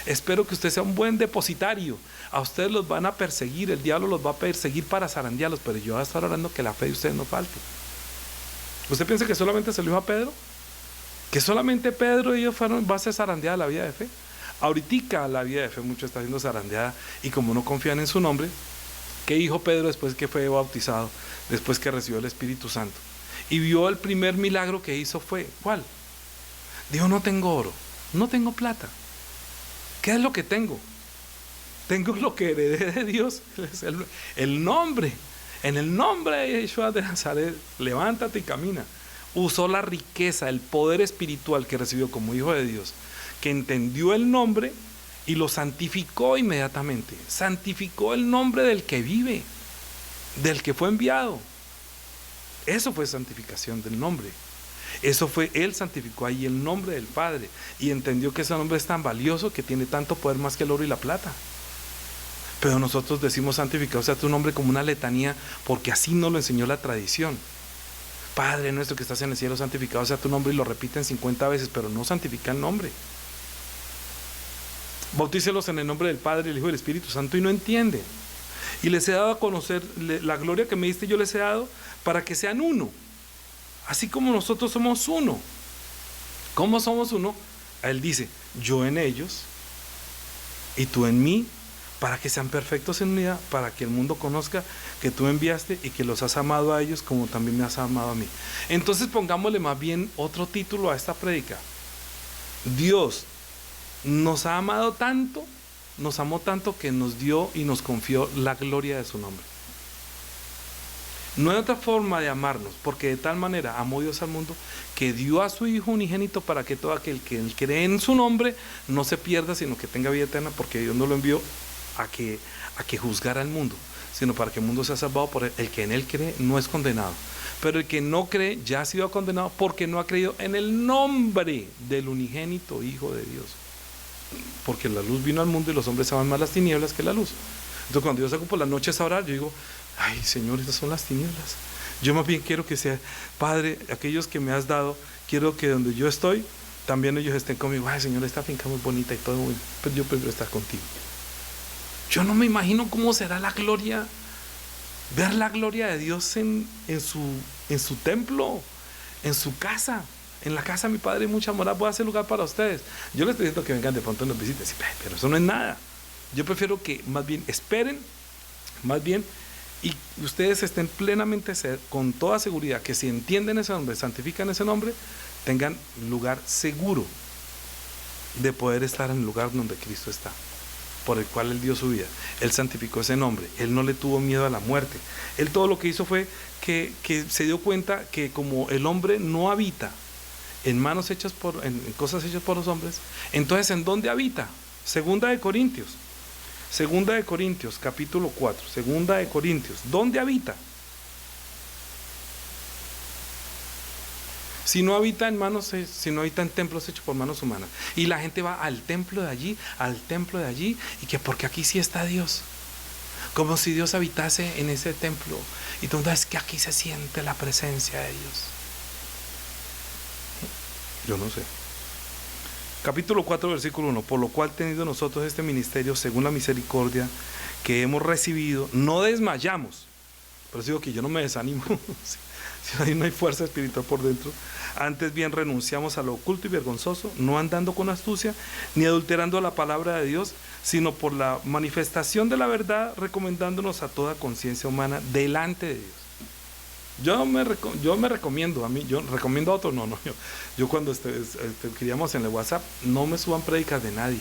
Espero que usted sea un buen depositario. A ustedes los van a perseguir, el diablo los va a perseguir para zarandearlos, pero yo voy a estar orando que la fe de ustedes no falte. ¿Usted piensa que solamente se lo dijo a Pedro? ¿Que solamente Pedro y ellos va a ser zarandeada la vida de fe? Ahorita la vida de fe mucho está siendo zarandeada y como no confían en su nombre, ¿qué dijo Pedro después que fue bautizado? Después que recibió el Espíritu Santo. Y vio el primer milagro que hizo fue, ¿cuál? Dijo, no tengo oro, no tengo plata. ¿Qué es lo que tengo? Tengo lo que heredé de Dios, el nombre. En el nombre de Yeshua de Nazaret, levántate y camina. Usó la riqueza, el poder espiritual que recibió como hijo de Dios, que entendió el nombre y lo santificó inmediatamente. Santificó el nombre del que vive, del que fue enviado. Eso fue santificación del nombre. Eso fue, Él santificó ahí el nombre del Padre y entendió que ese nombre es tan valioso que tiene tanto poder más que el oro y la plata. Pero nosotros decimos santificado sea tu nombre como una letanía porque así nos lo enseñó la tradición. Padre nuestro que estás en el cielo, santificado sea tu nombre, y lo repiten 50 veces, pero no santifica el nombre. Bautícelos en el nombre del Padre, el Hijo y el Espíritu Santo, y no entienden. Y les he dado a conocer la gloria que me diste, yo les he dado para que sean uno, así como nosotros somos uno. ¿Cómo somos uno? Él dice, yo en ellos y tú en mí, para que sean perfectos en unidad, para que el mundo conozca que tú me enviaste y que los has amado a ellos como también me has amado a mí. Entonces pongámosle más bien otro título a esta prédica. Dios nos ha amado tanto, nos amó tanto que nos dio y nos confió la gloria de su nombre. No hay otra forma de amarnos, porque de tal manera amó Dios al mundo que dio a su Hijo unigénito para que todo aquel que cree en su nombre no se pierda, sino que tenga vida eterna, porque Dios no lo envió a que juzgara al mundo, sino para que el mundo sea salvado por él. El que en él cree no es condenado, pero el que no cree ya ha sido condenado porque no ha creído en el nombre del unigénito Hijo de Dios. Porque la luz vino al mundo y los hombres aman más las tinieblas que la luz. Entonces cuando yo salgo por las noches a orar, yo digo, ay Señor, estas son las tinieblas. Yo más bien quiero que sea, Padre, aquellos que me has dado, quiero que donde yo estoy, también ellos estén conmigo. Ay Señor, esta finca muy bonita y todo, pero yo prefiero estar contigo. Yo no me imagino cómo será la gloria, ver la gloria de Dios en su templo, en su casa. En la casa de mi Padre hay mucha morada, voy a hacer lugar para ustedes. Yo les estoy diciendo que vengan de pronto y nos visiten, sí, pero eso no es nada. Yo prefiero que más bien esperen, más bien, y ustedes estén plenamente, con toda seguridad, que si entienden ese nombre, santifican ese nombre, tengan lugar seguro de poder estar en el lugar donde Cristo está, por el cual Él dio su vida. Él santificó ese nombre, Él no le tuvo miedo a la muerte. Él todo lo que hizo fue que se dio cuenta que como el hombre no habita en cosas hechas por los hombres, entonces ¿en dónde habita? Segunda de Corintios capítulo 4, Segunda de Corintios, ¿dónde habita? Si no habita en templos hechos por manos humanas. Y la gente va al templo de allí, y que porque aquí sí está Dios. Como si Dios habitase en ese templo. Y tú es que aquí se siente la presencia de Dios. Yo no sé. Capítulo 4, versículo 1. Por lo cual, teniendo nosotros este ministerio, según la misericordia que hemos recibido, no desmayamos. Por eso digo que yo no me desanimo. Si ahí no hay fuerza espiritual por dentro. Antes bien renunciamos a lo oculto y vergonzoso, no andando con astucia, ni adulterando la palabra de Dios, sino por la manifestación de la verdad, recomendándonos a toda conciencia humana delante de Dios. Yo me recomiendo, yo recomiendo a otros, yo cuando escribíamos en el WhatsApp, no me suban prédicas de nadie.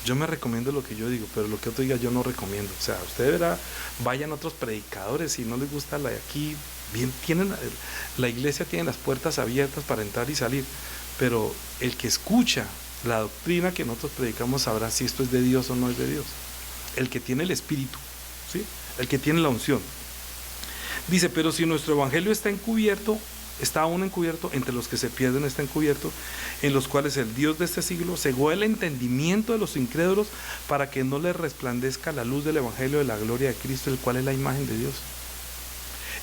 Yo me recomiendo lo que yo digo, pero lo que otro diga yo no recomiendo. O sea, ustedes vayan a otros predicadores, si no les gusta la de aquí, bien, la iglesia tiene las puertas abiertas para entrar y salir, pero el que escucha la doctrina que nosotros predicamos sabrá si esto es de Dios o no es de Dios. El que tiene el Espíritu, ¿sí? El que tiene la unción. Dice, pero si nuestro evangelio está aún encubierto, entre los que se pierden está encubierto, en los cuales el Dios de este siglo cegó el entendimiento de los incrédulos para que no les resplandezca la luz del evangelio de la gloria de Cristo, el cual es la imagen de Dios.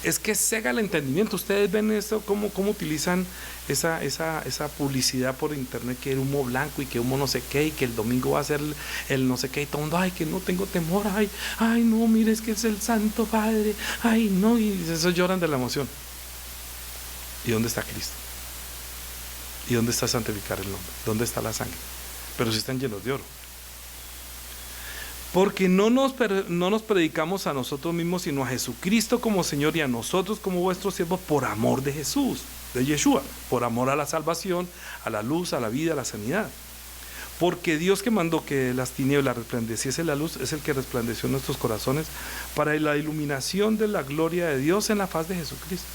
Es que cega el entendimiento. Ustedes ven esto, cómo utilizan esa publicidad por internet, que el humo blanco y que humo no sé qué, y que el domingo va a ser el no sé qué, y todo el mundo, ay, que no tengo temor, ay, no, mire, es que es el Santo Padre, ay, no, y eso lloran de la emoción. ¿Y dónde está Cristo? ¿Y dónde está santificar el nombre? ¿Dónde está la sangre? Pero si están llenos de oro. Porque no nos predicamos a nosotros mismos, sino a Jesucristo como Señor, y a nosotros como vuestros siervos, por amor de Jesús, de Yeshua, por amor a la salvación, a la luz, a la vida, a la sanidad. Porque Dios, que mandó que las tinieblas resplandeciese la luz, es el que resplandeció en nuestros corazones para la iluminación de la gloria de Dios en la faz de Jesucristo.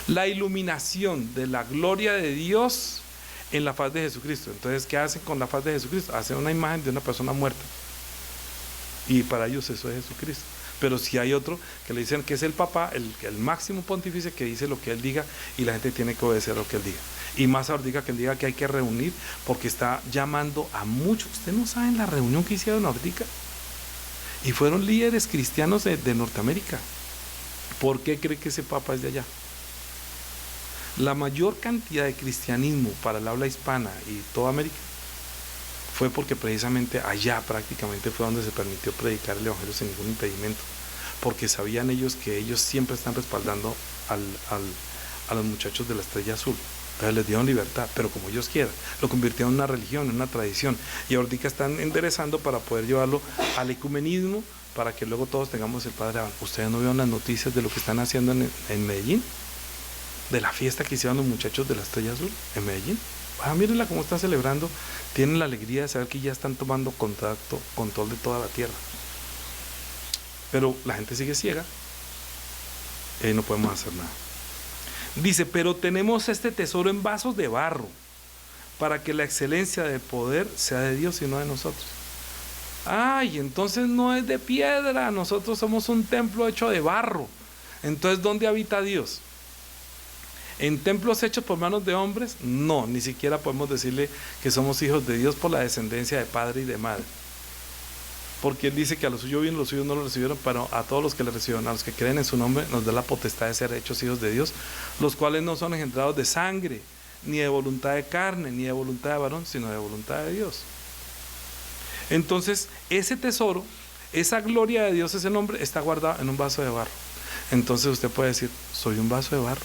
La iluminación de la gloria de Dios en la faz de Jesucristo. Entonces, ¿qué hacen con la faz de Jesucristo? Hacen una imagen de una persona muerta. Y para ellos eso es Jesucristo. Pero si hay otro que le dicen que es el papá, el máximo pontífice, que dice lo que él diga, y la gente tiene que obedecer lo que él diga. Y más ahora diga que él diga que hay que reunir, porque está llamando a muchos. Ustedes no saben la reunión que hicieron ahorita, y fueron líderes cristianos de Norteamérica. ¿Por qué cree que ese papa es de allá? La mayor cantidad de cristianismo para el habla hispana y toda América fue porque precisamente allá prácticamente fue donde se permitió predicar el evangelio sin ningún impedimento, porque sabían ellos que ellos siempre están respaldando a los muchachos de la Estrella Azul. Les dieron libertad, pero como ellos quieran. Lo convirtieron en una religión, en una tradición. Y ahorita están enderezando para poder llevarlo al ecumenismo, para que luego todos tengamos el Padre Abraham. ¿Ustedes no vieron las noticias de lo que están haciendo en Medellín? De la fiesta que hicieron los muchachos de la Estrella Azul en Medellín. Mírenla cómo están celebrando. Tienen la alegría de saber que ya están tomando control de toda la tierra. Pero la gente sigue ciega. No podemos hacer nada. Dice, pero tenemos este tesoro en vasos de barro, para que la excelencia del poder sea de Dios y no de nosotros. Ay, entonces no es de piedra, nosotros somos un templo hecho de barro. Entonces, ¿dónde habita Dios? ¿En templos hechos por manos de hombres? No, ni siquiera podemos decirle que somos hijos de Dios por la descendencia de padre y de madre. Porque Él dice que a los suyos vino, los suyos no lo recibieron, pero a todos los que le recibieron, a los que creen en su nombre, nos da la potestad de ser hechos hijos de Dios, los cuales no son engendrados de sangre, ni de voluntad de carne, ni de voluntad de varón, sino de voluntad de Dios. Entonces, ese tesoro, esa gloria de Dios, ese nombre, está guardado en un vaso de barro. Entonces usted puede decir, soy un vaso de barro.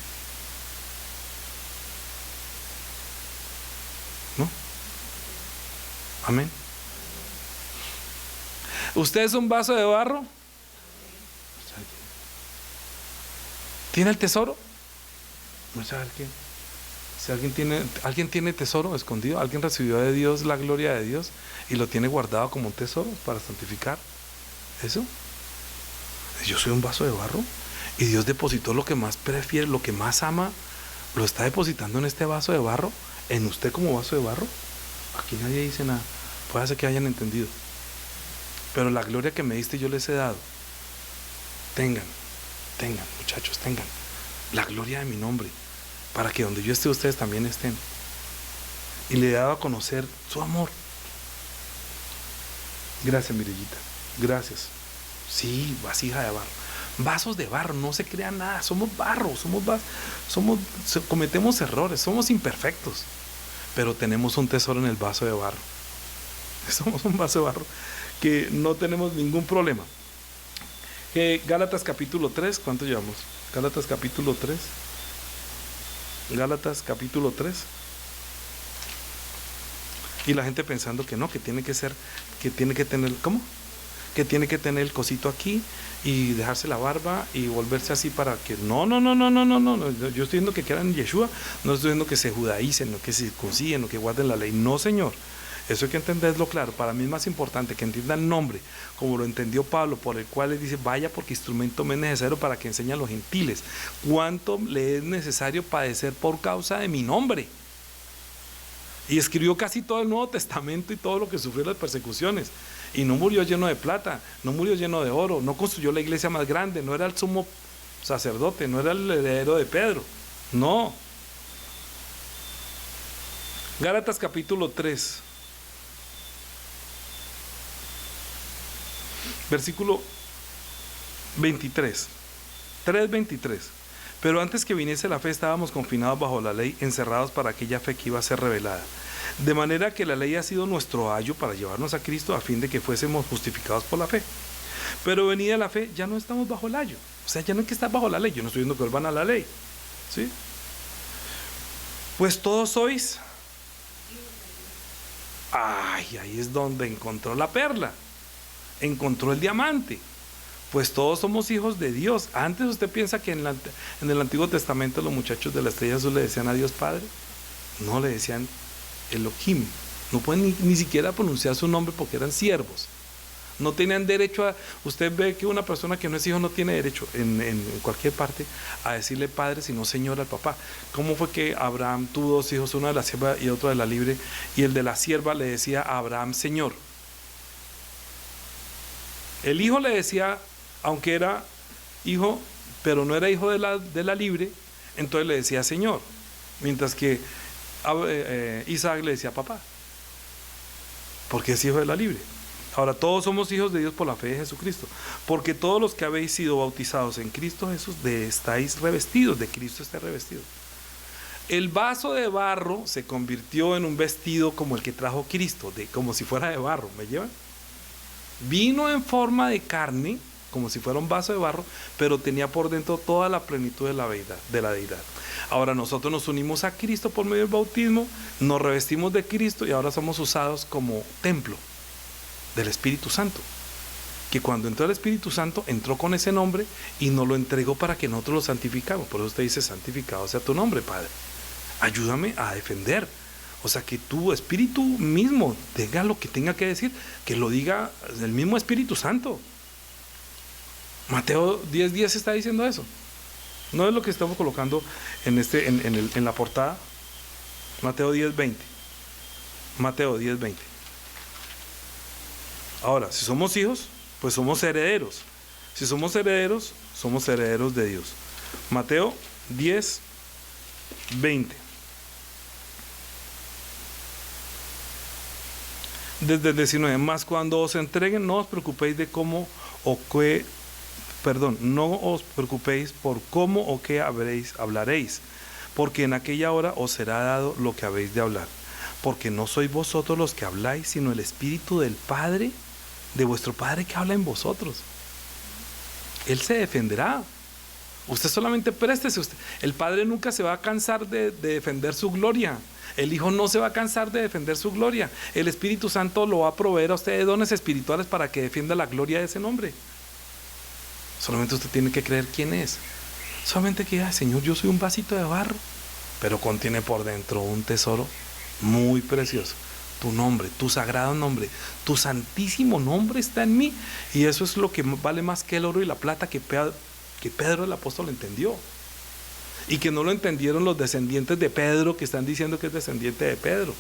¿No? Amén. ¿Usted es un vaso de barro? ¿Tiene el tesoro? Vamos a ver qué. Si alguien tiene tesoro escondido, alguien recibió de Dios la gloria de Dios y lo tiene guardado como un tesoro para santificar. ¿Eso? Yo soy un vaso de barro y Dios depositó lo que más prefiere, lo que más ama, lo está depositando en este vaso de barro, en usted como vaso de barro. Aquí nadie dice nada. Puede ser que hayan entendido. Pero la gloria que me diste yo les he dado. Tengan, muchachos, tengan la gloria de mi nombre, para que donde yo esté ustedes también estén. Y le he dado a conocer su amor. Gracias, Mirellita, gracias. Sí, vasija de barro, vasos de barro, no se crean nada, somos barro, cometemos errores, somos imperfectos, pero tenemos un tesoro en el vaso de barro. Somos un vaso de barro que no tenemos ningún problema. Gálatas capítulo 3, ¿cuánto llevamos? Gálatas capítulo 3. Gálatas capítulo 3. Y la gente pensando que no, que tiene que ser, que tiene que tener, ¿cómo? Que tiene que tener el cosito aquí y dejarse la barba y volverse así para que, no, yo estoy diciendo que quieran en Yeshua, no estoy diciendo que se judaicen, no que se circunciden, no que guarden la ley, no, Señor. Eso hay que entenderlo claro. Para mí es más importante que entiendan el nombre, como lo entendió Pablo, por el cual les dice, vaya porque instrumento me es necesario para que enseñe a los gentiles. ¿Cuánto le es necesario padecer por causa de mi nombre? Y escribió casi todo el Nuevo Testamento y todo lo que sufrió las persecuciones. Y no murió lleno de plata, no murió lleno de oro, no construyó la iglesia más grande, no era el sumo sacerdote, no era el heredero de Pedro. No. Gálatas capítulo 3. Versículo 23, 3:23. Pero antes que viniese la fe estábamos confinados bajo la ley, encerrados para aquella fe que iba a ser revelada. De manera que la ley ha sido nuestro ayo para llevarnos a Cristo a fin de que fuésemos justificados por la fe. Pero venida la fe, ya no estamos bajo el ayo. O sea, ya no hay que estar bajo la ley. Yo no estoy diciendo que vuelvan a la ley. ¿Sí? Pues todos sois. Ay, ahí es donde encontró la perla. Encontró el diamante. Pues todos somos hijos de Dios. Antes usted piensa que en el Antiguo Testamento los muchachos de la Estrella Azul le decían a Dios Padre. No, le decían Elohim. No pueden ni siquiera pronunciar su nombre porque eran siervos. No tenían derecho a... Usted ve que una persona que no es hijo no tiene derecho en cualquier parte a decirle padre sino señor al papá. ¿Cómo fue que Abraham tuvo dos hijos, uno de la sierva y otro de la libre, y el de la sierva le decía a Abraham señor? El hijo le decía, aunque era hijo, pero no era hijo de la libre, entonces le decía señor, mientras que Isaac le decía papá, porque es hijo de la libre. Ahora todos somos hijos de Dios por la fe de Jesucristo, porque todos los que habéis sido bautizados en Cristo Jesús, estáis revestidos, de Cristo estáis revestidos. El vaso de barro se convirtió en un vestido como el que trajo Cristo, como si fuera de barro, ¿me llevan? Vino en forma de carne, como si fuera un vaso de barro, pero tenía por dentro toda la plenitud de la deidad. Ahora nosotros nos unimos a Cristo por medio del bautismo, nos revestimos de Cristo y ahora somos usados como templo del Espíritu Santo. Que cuando entró el Espíritu Santo, entró con ese nombre y nos lo entregó para que nosotros lo santificamos. Por eso usted dice, santificado sea tu nombre, Padre. Ayúdame a defender. O sea, que tu Espíritu mismo diga lo que tenga que decir, que lo diga el mismo Espíritu Santo. Mateo 10:10 está diciendo eso. No es lo que estamos colocando en la portada. Mateo 10:20. Mateo 10:20. Ahora, si somos hijos, pues somos herederos. Si somos herederos de Dios. Mateo 10:20. Desde el 19, más cuando os entreguen, no os preocupéis de cómo o qué, no os preocupéis por cómo o qué hablaréis, porque en aquella hora os será dado lo que habéis de hablar, porque no sois vosotros los que habláis, sino el Espíritu del Padre, de vuestro Padre que habla en vosotros. Él se defenderá. Usted solamente préstese. El Padre nunca se va a cansar de defender su gloria. El Hijo no se va a cansar de defender su gloria. El Espíritu Santo lo va a proveer a usted de dones espirituales para que defienda la gloria de ese nombre. Solamente usted tiene que creer quién es. Solamente que, Señor, yo soy un vasito de barro, pero contiene por dentro un tesoro muy precioso. Tu nombre, tu sagrado nombre, tu santísimo nombre está en mí. Y eso es lo que vale más que el oro y la plata que Pedro el apóstol entendió. Y que no lo entendieron los descendientes de Pedro, que están diciendo que es descendiente de Pedro.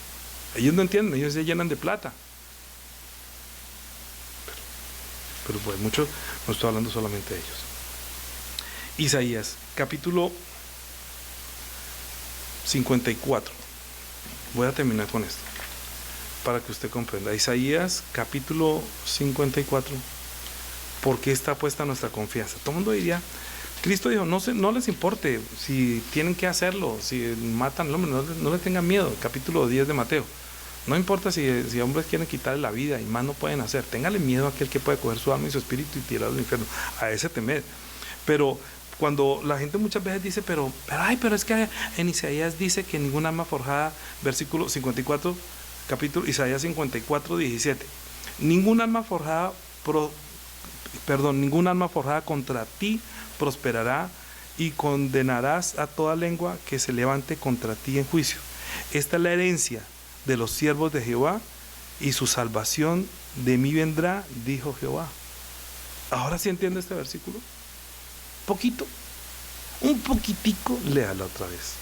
Ellos no entienden, ellos se llenan de plata. Pero pues mucho, no estoy hablando solamente de ellos. Isaías, capítulo 54. Voy a terminar con esto, para que usted comprenda. Isaías, capítulo 54. ¿Por qué está puesta nuestra confianza? Todo el mundo diría, Cristo dijo, no les importe si tienen que hacerlo, si matan al hombre, no le tengan miedo. Capítulo 10 de Mateo. No importa si hombres quieren quitarle la vida y más no pueden hacer. Téngale miedo a aquel que puede coger su alma y su espíritu y tirarlo al infierno. A ese temed. Pero cuando la gente muchas veces dice, pero es que en Isaías dice que ningún alma forjada, versículo 54, capítulo Isaías 54, 17. Ningún alma forjada contra ti prosperará, y condenarás a toda lengua que se levante contra ti en juicio. Esta es la herencia de los siervos de Jehová, y su salvación de mí vendrá, dijo Jehová. ¿Ahora sí entiende este versículo? Poquito, un poquitico, léala otra vez.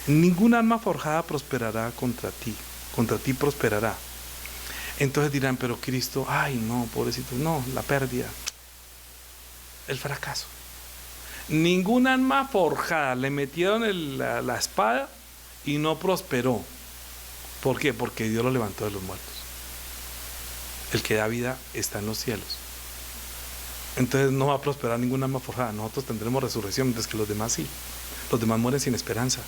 Ningún alma forjada prosperará contra ti prosperará. Entonces dirán, pero Cristo, no, pobrecito, no, la pérdida, el fracaso. Ningún alma forjada, le metieron la espada y no prosperó. ¿Por qué? Porque Dios lo levantó de los muertos. El que da vida está en los cielos. Entonces no va a prosperar ningún alma forjada. Nosotros tendremos resurrección, mientras que los demás sí. Los demás mueren sin esperanza.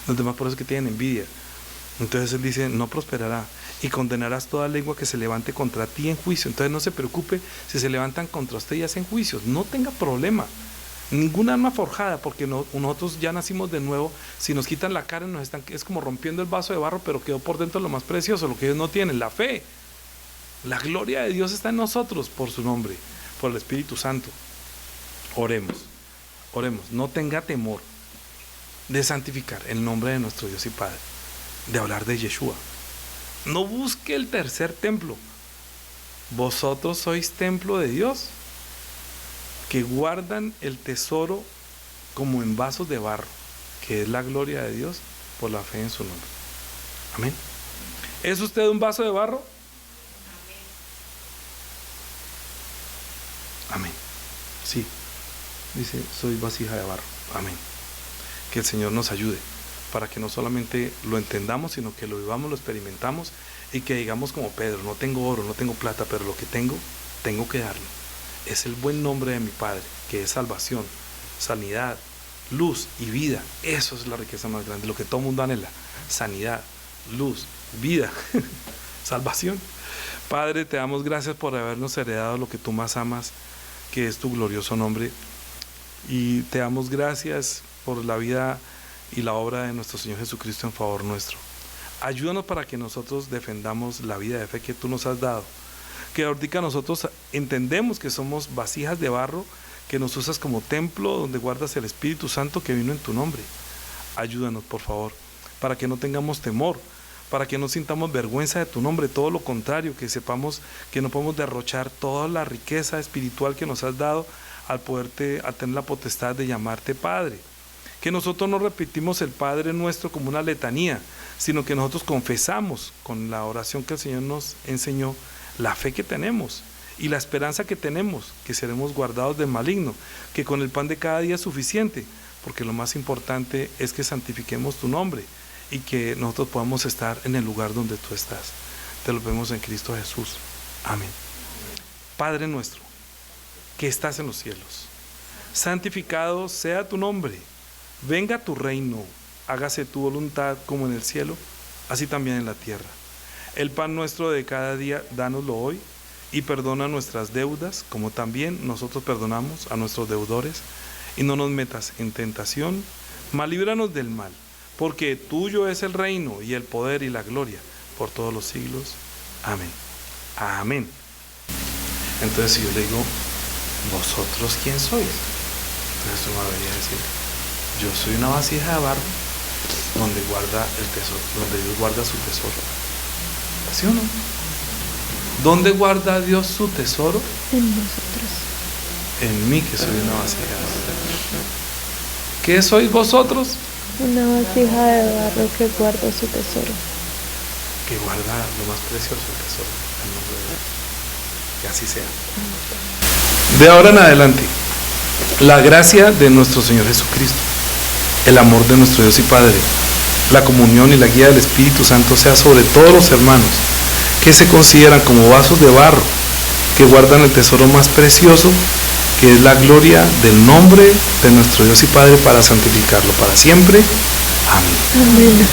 Los demás por eso es que tienen envidia. Entonces Él dice, no prosperará, y condenarás toda lengua que se levante contra ti en juicio. Entonces no se preocupe si se levantan contra usted y hacen juicios. No tenga problema. Ningún alma forjada, porque nosotros ya nacimos de nuevo. Si nos quitan la carne, es como rompiendo el vaso de barro, pero quedó por dentro lo más precioso, lo que ellos no tienen, la fe. La gloria de Dios está en nosotros por su nombre, por el Espíritu Santo. Oremos, no tenga temor de santificar el nombre de nuestro Dios y Padre, de hablar de Yeshua. No busque el tercer templo. Vosotros sois templo de Dios, que guardan el tesoro como en vasos de barro, que es la gloria de Dios por la fe en su nombre. Amén. ¿Es usted un vaso de barro? Amén. Sí, dice, soy vasija de barro. Amén. Que el Señor nos ayude para que no solamente lo entendamos, sino que lo vivamos, lo experimentamos, y que digamos como Pedro, no tengo oro, no tengo plata, pero lo que tengo que darlo. Es el buen nombre de mi Padre, que es salvación, sanidad, luz y vida. Eso es la riqueza más grande, lo que todo mundo anhela: sanidad, luz, vida, salvación. Padre, te damos gracias por habernos heredado lo que tú más amas, que es tu glorioso nombre, y te damos gracias por la vida y la obra de nuestro Señor Jesucristo en favor nuestro. Ayúdanos para que nosotros defendamos la vida de fe que tú nos has dado. Que ahorita nosotros entendemos que somos vasijas de barro, que nos usas como templo donde guardas el Espíritu Santo que vino en tu nombre. Ayúdanos, por favor, para que no tengamos temor, para que no sintamos vergüenza de tu nombre, todo lo contrario, que sepamos que no podemos derrochar toda la riqueza espiritual que nos has dado al tener la potestad de llamarte Padre. Que nosotros no repetimos el Padre nuestro como una letanía, sino que nosotros confesamos con la oración que el Señor nos enseñó la fe que tenemos y la esperanza que tenemos, que seremos guardados del maligno, que con el pan de cada día es suficiente, porque lo más importante es que santifiquemos tu nombre y que nosotros podamos estar en el lugar donde tú estás. Te lo vemos en Cristo Jesús. Amén. Padre nuestro, que estás en los cielos, santificado sea tu nombre. Venga tu reino, hágase tu voluntad como en el cielo, así también en la tierra. El pan nuestro de cada día, dánoslo hoy, y perdona nuestras deudas, como también nosotros perdonamos a nuestros deudores, y no nos metas en tentación, mas líbranos del mal, porque tuyo es el reino, y el poder, y la gloria, por todos los siglos. Amén. Amén. Entonces, si yo le digo, ¿vosotros quién sois? Entonces tú me debería decir, yo soy una vasija de barro donde guarda el tesoro, donde Dios guarda su tesoro. ¿Sí o no? ¿Dónde guarda Dios su tesoro? En nosotros. En mí, que soy una vasija de barro. ¿Qué sois vosotros? Una vasija de barro que guarda su tesoro. Que guarda lo más precioso, el tesoro, en nombre de Dios. Que así sea. De ahora en adelante, la gracia de nuestro Señor Jesucristo, el amor de nuestro Dios y Padre, la comunión y la guía del Espíritu Santo sea sobre todos los hermanos que se consideran como vasos de barro, que guardan el tesoro más precioso, que es la gloria del nombre de nuestro Dios y Padre, para santificarlo para siempre. Amén. Amén.